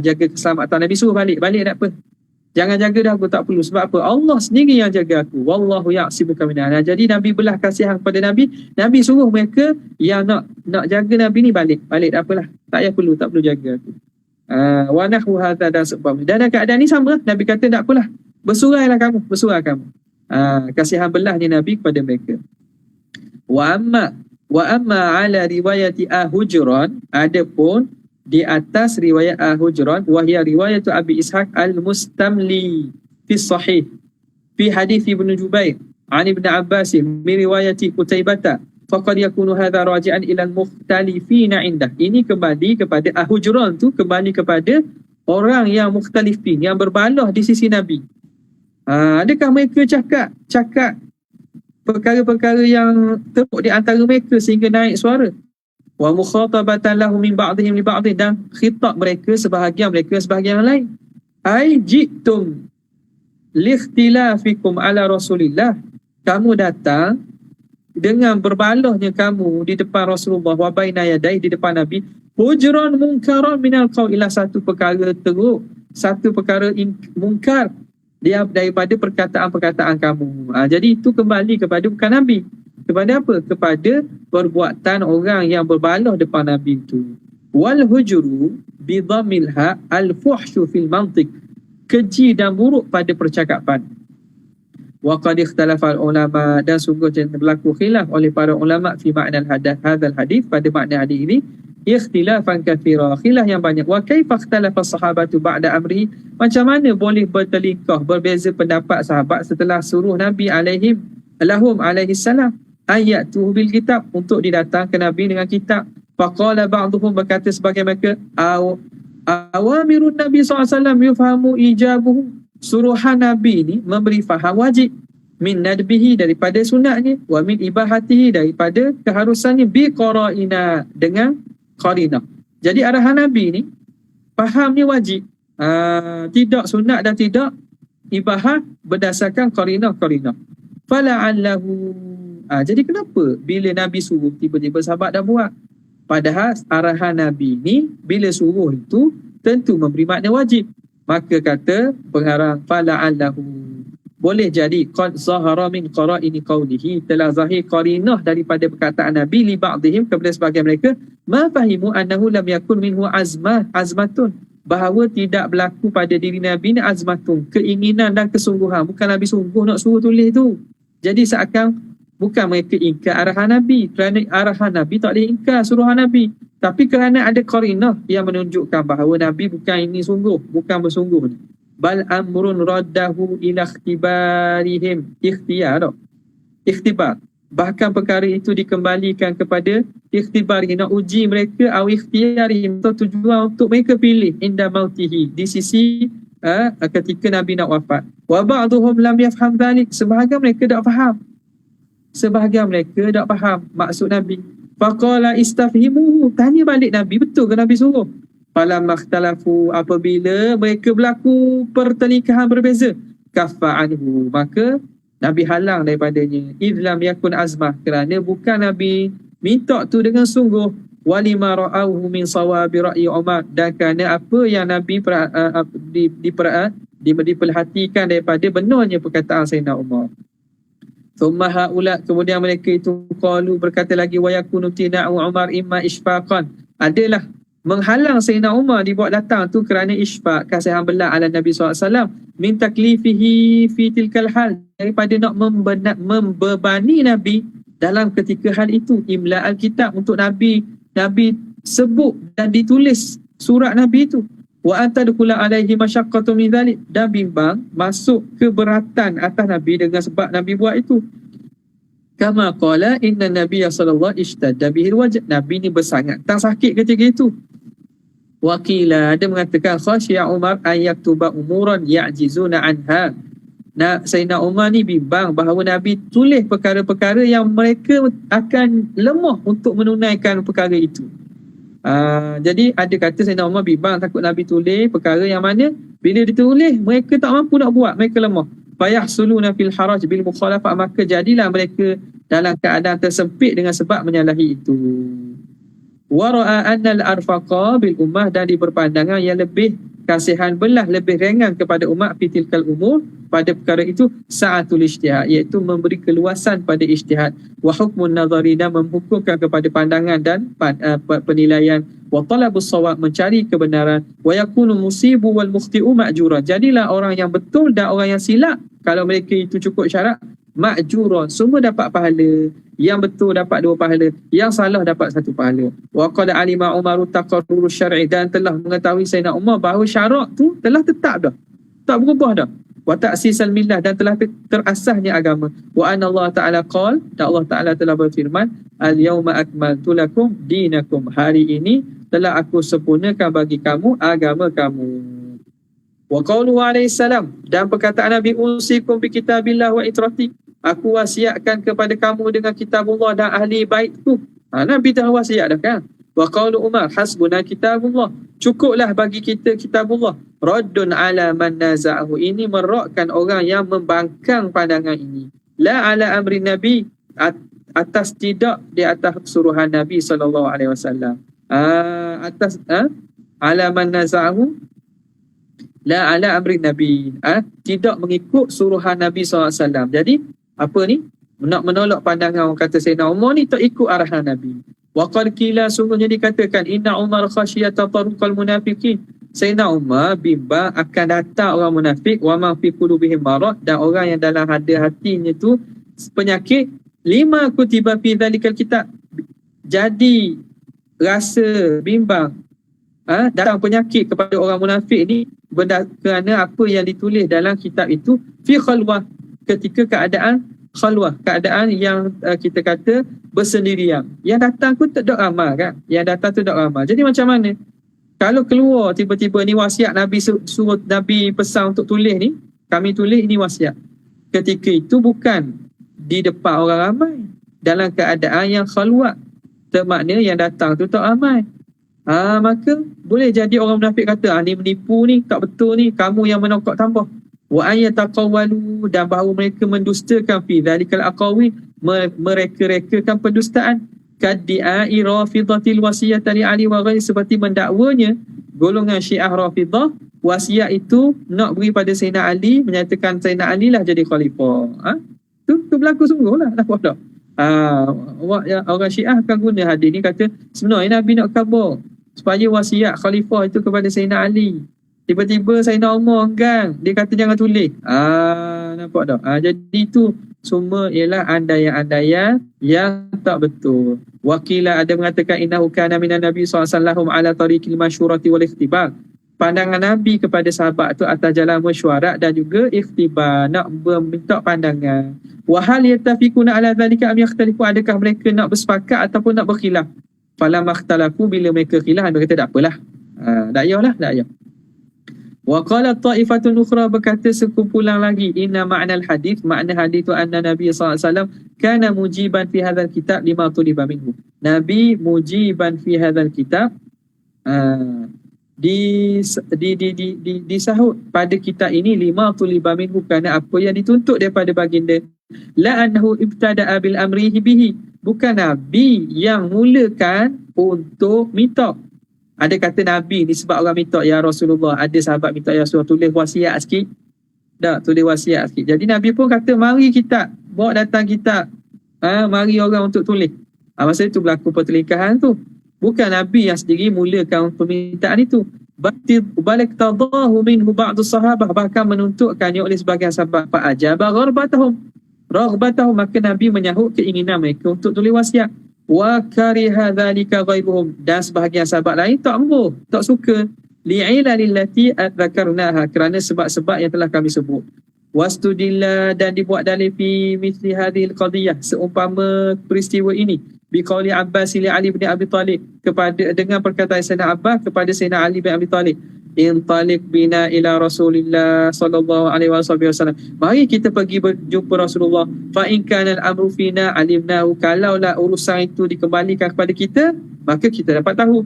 jaga keselamatan Nabi, suruh balik tak apa, jangan jaga dah, aku tak perlu. Sebab apa? Allah sendiri yang jaga aku. Wallahu ya'simuka minan nas. Jadi Nabi belah kasihan pada Nabi suruh mereka yang nak jaga Nabi ni balik tak apalah, tak payah perlu, tak perlu jaga aku. Wa nahu hadza, dan sebab dan keadaan ni sama, Nabi kata tak apalah, bersurai kamu. Kasihan belahnya Nabi kepada mereka. Wa amma ala riwayati Hujran, adapun di atas riwayat Hujran, wahia riwayat Abi Ishaq al-Mustamli fi sahih fi hadis Ibnu Jubair an Ibn Abbas min riwayati Qutaibah, faqad yakunu hadha raji'an ila al-mukhtalifina indah. Ini kembali kepada Hujran tu, kembali kepada orang yang mukhtalifin, yang berbalah di sisi Nabi. Adakah mereka cakap perkara-perkara yang teruk di antara mereka sehingga naik suara? Wa mukhatabatan lahum min ba'dihim li ba'dih, dan khitab mereka sebahagian yang lain. Ai jitum likhtilafikum ala Rasulillah, kamu datang dengan berbalahnya kamu di depan Rasulullah, wa baina yadai, di depan Nabi, hujran munkaran minal qaul, satu perkara teruk, satu perkara mungkar dia daripada perkataan-perkataan kamu. Jadi itu kembali kepada bukan Nabi. Kepada apa? Kepada perbuatan orang yang berbalah depan Nabi itu. Wal hujru bi dhammil ha al-fuhshu fil mantiq, keji dan buruk pada percakapan. Wa qad ikhtalafa ulama, dan sungguh berlaku khilaf oleh para ulama fi makna hadzal hadis, pada makna hadis ini, ikhtilafan katsira, khilaf yang banyak. Wa kaifa ikhtalafa sahabatu ba'da amri, macam mana boleh bertelingkah, berbeza pendapat sahabat setelah suruh Nabi lahum alaihi salam ayatu bil kitab, untuk didatang ke Nabi dengan kitab. Faqala ba'duhum, berkata sebagai mereka, awamirun Nabi SAW yufhamu ijabuhu, suruhan Nabi ni memberi faham wajib, min nadbihi, daripada sunatnya, wa min ibahatihi, daripada keharusannya, bi qara'ina, dengan qarinah. Jadi arahan Nabi ni faham ni wajib, tidak sunat dan tidak ibahah, berdasarkan qarinah. Fala'allahu, jadi kenapa bila Nabi suruh tiba-tiba sahabat dah buat? Padahal arahan Nabi ni bila suruh itu tentu memberi makna wajib. Maka kata pengarang, fala'allahu, boleh jadi qad zahara min qara'ini qawlihi, telah zahir qarinah daripada perkataan Nabi, li ba'dihim, kepada sebagian mereka, ma fahimu annahu lam yakun minhu azmatun, bahawa tidak berlaku pada diri Nabi ni azmatun, keinginan dan kesungguhan. Bukan Nabi sungguh nak suruh tulis tu. Jadi seakan bukan mereka ingkar arahan Nabi, kerana arahan Nabi tak boleh ingkar suruhan Nabi, tapi kerana ada qarinah yang menunjukkan bahawa Nabi bukan ini sungguh, bukan bersungguh ni. bal amrun raddahu ila ikhtibarihim. Ikhtibar. Bahkan perkara itu dikembalikan kepada ikhtibar, nak uji mereka, atau ikhtiarihim, atau tujuan untuk mereka pilih inda mautihi, di sisi ketika Nabi nak wafat. Wa ba'duhum lam yafham dhalik, sebahagian mereka tak faham. Maksud Nabi. Faqala istafhimuhu, tanya balik Nabi, betul ke Nabi suruh? Falamma ikhtalafu, apabila mereka berlaku pertelingkahan berbeza, kaffa anhu, maka Nabi halang daripadanya. Idlam yakun azmah, kerana bukan Nabi minta tu dengan sungguh. Walima ra'auhu min sawabi ra'yi Umar, dan kerana apa yang Nabi diperhatikan daripada benarnya perkataan Sayyidina Umar. Thumma haula, kemudian mereka itu qalu, berkata lagi, wa yakunu tina'u Umar imma ishfaqan, adalah menghalang Sayyidina Umar dibuat datang tu kerana ishfaq, kasihan belah ala Nabi SAW, min taklifihi fi tilkal hal, daripada nak membebani Nabi dalam ketika hal itu, imla al-kitab, untuk Nabi sebut dan ditulis surat Nabi itu, wa antadkhula alaihi masyaqqatu min dhalik, dan bimbang masuk keberatan atas Nabi dengan sebab Nabi buat itu. Kama qala inna nabiyya sallallahu ishtadda bihil wajh, Nabi ni bersangat tak sakit ketika itu. Wakila, ada mengatakan khasya Umar an yaktuba umuran ya'jizuna anha. Sayyidina Umar ni bimbang bahawa Nabi tulis perkara-perkara yang mereka akan lemah untuk menunaikan perkara itu. Jadi ada kata Sayyidina Umar bimbang, takut Nabi tulis perkara yang mana bila ditulis mereka tak mampu nak buat, mereka lemah. Fayahsuluna fil haraj bil mukhalafah, maka jadilah mereka dalam keadaan tersempit dengan sebab menyalahi itu. Wa ra'a anna al-arfaqa bil ummah, dan di berpandangan yang lebih kasihan belah, lebih ringan kepada umat fitilkal umur, pada perkara itu, sa'atul ijtihad, iaitu memberi keluasan pada ijtihad, wa hukmun nazari, dan menghukumkan kepada pandangan dan penilaian, wa talabus shawab, mencari kebenaran, wa yakunu musibu wal mukhti'u ma'jura, jadilah orang yang betul dan orang yang silap, kalau mereka itu cukup syarat, ma'jura, semua dapat pahala. Yang betul dapat 2 pahala, yang salah dapat 1 pahala. Wa qad alima Umaru taqarruru syar'i, dan telah mengetahui Sayyidina Umar bahawa syarak tu telah tetap dah, tak berubah dah. Wa ta'sisal millah, dan telah terasasnya agama. Wa anna Allah Ta'ala qala, dan Allah Ta'ala telah berfirman, al-yawma akmaltu lakum dinakum, hari ini telah aku sempurnakan bagi kamu agama kamu. Wa qawluhu alaihi salam, dan perkataan Nabi, usikum bi kitabillah wa itrati, aku wasiatkan kepada kamu dengan kitabullah dan ahli baitku. Nabi dah wasiat dah kan. Wa qawlu Umar, hasbuna kitabullah, cukuplah bagi kita kitabullah. Raddun ala man naza'ahu, ini merakkan orang yang membangkang pandangan ini. La ala amri Nabi, atas tidak di atas suruhan Nabi SAW. Atas ala man naza'ahu, la ala amri Nabi, tidak mengikut suruhan Nabi SAW. Jadi apa ni? Nak menolak pandangan orang kata Sayyidina Umar ni tak ikut arahan Nabi. Wa qad qila, sungguhnya dikatakan, inna Umar khasyiyata taruqal munafiqin, Sayyidina Umar bimbang akan datang orang munafik, wa ma fi qulubihim marad, dan orang yang dalam hatinya tu penyakit, lima kutiba fi dzalikal kitab, jadi rasa bimbang datang penyakit kepada orang munafik ni kerana apa yang ditulis dalam kitab itu, fi khalwah, ketika keadaan khalwah, keadaan yang kita kata bersendirian. Yang datang pun tak ramai kan, yang datang tu tak ramai. Jadi macam mana kalau keluar tiba-tiba ni wasiat Nabi, suruh Nabi pesan untuk tulis ni, kami tulis ini wasiat, ketika itu bukan di depan orang ramai, dalam keadaan yang khalwat, bermakna yang datang tu tak ramai. Maka boleh jadi orang munafik kata, ni menipu ni, tak betul ni, kamu yang menokok tambah. Wa ayataqawwalu, dan bahawa mereka mendustakan fi dzalikal aqawil, mereka-rekakan pendustaan, kaddi'ai rafidatil wasiyata li Ali wa ghairi, seperti mendakwanya golongan Syiah Rafidah wasiat itu nak beri pada Sayyidina Ali, menyatakan Sayyidina Ali lah jadi khalifah. Tu berlaku sungguhlah, tak apa dah. Orang Syiah akan guna hadis ni, kata sebenarnya Nabi nak khabar supaya wasiat khalifah itu kepada Sayyidina Ali. Tiba-tiba Sayyidina Umar enggan, dia kata jangan tulis. Nampak tak? Jadi itu semua ialah andaian-andaian yang tak betul. Wakila, ada mengatakan innahu kana minan Nabi SAW ala tariqil masyurati wal ikhtibar. pandangan Nabi kepada sahabat tu atas jalan mesyuarat dan juga ikhtibar, nak meminta pandangan. Wa hal yattafiquna ala zalika am yakhtalifu, adakah mereka nak bersepakat ataupun nak berkhilaf? Fala makhtalafu, bila mereka khilaf mereka kata tak apalah. Tak payahlah, tak payah. Wa qala ta'ifatun ukhra, berkata sekumpulan lagi, inna ma'nal hadith, makna hadith tu anna Nabi sallallahu alaihi wasallam kana mujiban fi hadzal kitab lima tuliba minhu. Nabi mujiban fi hadzal kitab, disahut pada kitab ini lima tuliba minhu, kerana apa yang dituntut daripada baginda. La annahu ibtada'a bil amrihi bihi, bukan Nabi yang mulakan untuk minta. Ada kata Nabi ni sebab orang minta, ya Rasulullah, ada sahabat minta, ya Rasulullah tulis wasiat sikit. Tak, tulis wasiat sikit. Jadi Nabi pun kata, mari kitab, bawa datang kitab. Mari orang untuk tulis. Masa itu berlaku pertelingkahan tu. Bukan Nabi yang sendiri mulakan permintaan itu. Balik tadahu minhu ba'du sahabah, bahkan menuntutkannya oleh sebagian sahabat. Fa'ajaba raghbatahum, maka Nabi menyahut keinginan mereka untuk tulis wasiat. Wa kariha dhalika ghairuhum, dan sebahagian sahabat lain tak mampu, tak suka. Li'ilalil lati adzakarnaha, kerana sebab-sebab yang telah kami sebut. Wastudilla, dan dibuat dalil fi mithli hadhil qadiyah, seumpama peristiwa ini, biqauli Abbas li Ali bin Abi Talib, kepada dengan perkataan Sayyidina Abbas kepada Sayyidina Ali bin Abi Talib, intalik bina ila Rasulillah sallallahu alaihi wasallam, mari kita pergi berjumpa Rasulullah. Fa in kana al-amru fina alimnahu, kalaulah urusan itu dikembalikan kepada kita, maka kita dapat tahu.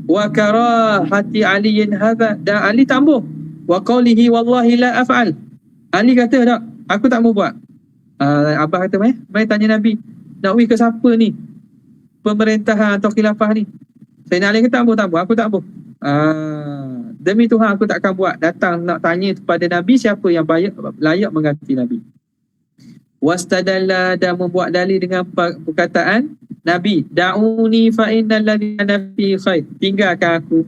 Wa karahati aliyin hadha, dan Ali tambah, wa qawlihi wallahi la af'al, Ali kata tak, aku tak mau buat. Abah kata, mari tanya Nabi, nak pergi ke siapa ni pemerintahan atau khilafah ni? Sayyidina Ali kata, tak mau, aku tak mau. Demi Tuhan aku tak akan buat. Datang nak tanya kepada Nabi siapa yang layak mengganti Nabi. Wastadalla, dan membuat dalil dengan perkataan Nabi, da'uni fa innal ladzi ana fi khair, tinggalkan aku,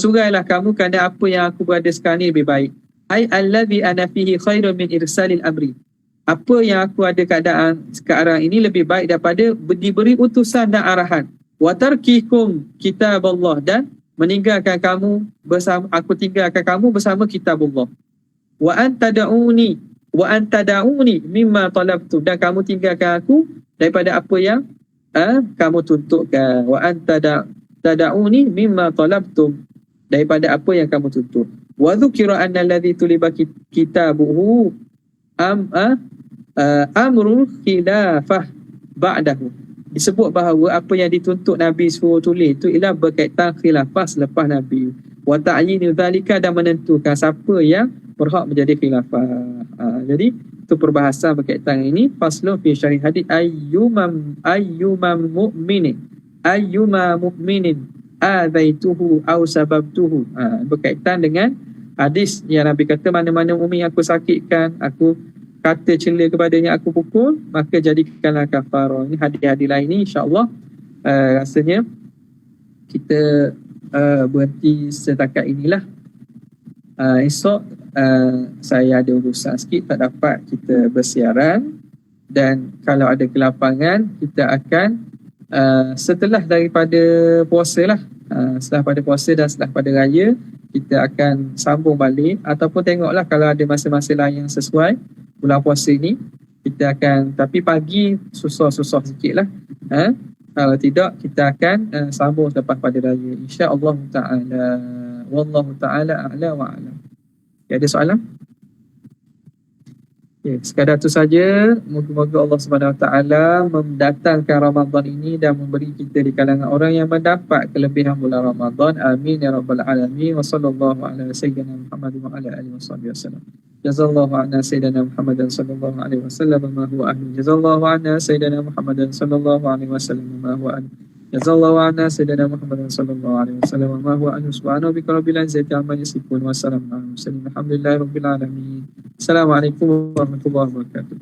surailah kamu, kerana apa yang aku berada sekarang ni lebih baik. Ai alladzi ana fihi khairun min irsalil amri, apa yang aku ada keadaan sekarang ini lebih baik daripada diberi utusan dan arahan. Wa tarkikum kitaballah, dan meninggalkan kamu bersama, aku tinggalkan kamu bersama kitabullah. Wa anta da'uni mimma talabtu, dan kamu tinggalkan aku daripada apa yang kamu tuntutkan. Wa anta da'uni mimma talabtum, daripada apa yang kamu tuntut. Wa dzukira anna alladhi tuliba kitabuhu amrul khilafah ba'dahu, disebut bahawa apa yang dituntut Nabi suruh tulis itu ialah berkaitan khilafah selepas Nabi. Wa ta'yinu dzalika, dan menentukan siapa yang berhak menjadi khilafah. Jadi itu perbahasan berkaitan ini. Faslun fi syarih hadis, ayyuma mu'minin adaituhu aw sababtuhu, berkaitan dengan hadis yang Nabi kata, mana-mana mukmin aku sakitkan, aku kata cela kepadanya, aku pukul, maka jadikanlah kafarah. Ini hadis-hadis lain ni insya-Allah rasanya kita berhenti setakat inilah. Esok saya ada urusan sikit, tak dapat kita bersiaran, dan kalau ada kelapangan kita akan setelah daripada puasa lah, setelah pada puasa dan setelah pada raya kita akan sambung balik, ataupun tengoklah kalau ada masa-masa lain yang sesuai bulan puasa ni kita akan, tapi pagi susah-susah sikit lah. Kalau tidak kita akan sambung selepas pada raya insya-Allah ta'ala. Wallahu ta'ala a'la wa a'lam. Ada soalan? Ya, sekadar itu saja. Moga-moga Allah Subhanahu Wa Taala mendatangkan Ramadan ini dan memberi kita di kalangan orang yang mendapat kelebihan bulan Ramadan. Amin ya rabbal alamin. Wa sallallahu ala sayyidina Muhammad wa ala alihi wasallam. Jazallahu anna sayyidina Muhammadan sallallahu alaihi wasallam ma huwa ahli. Jazallahu anna sayyidina Muhammadan sallallahu alaihi wasallam ma huwa ahli. Jazallahu anna sayyidina Muhammadan sallallahu alaihi wasallam ma huwa ahli. Subhanahu bika rabbil izzati amma yasifun wa salamun alal mursalin. Alhamdulillahi rabbil alamin. Assalamualaikum warahmatullahi wabarakatuh.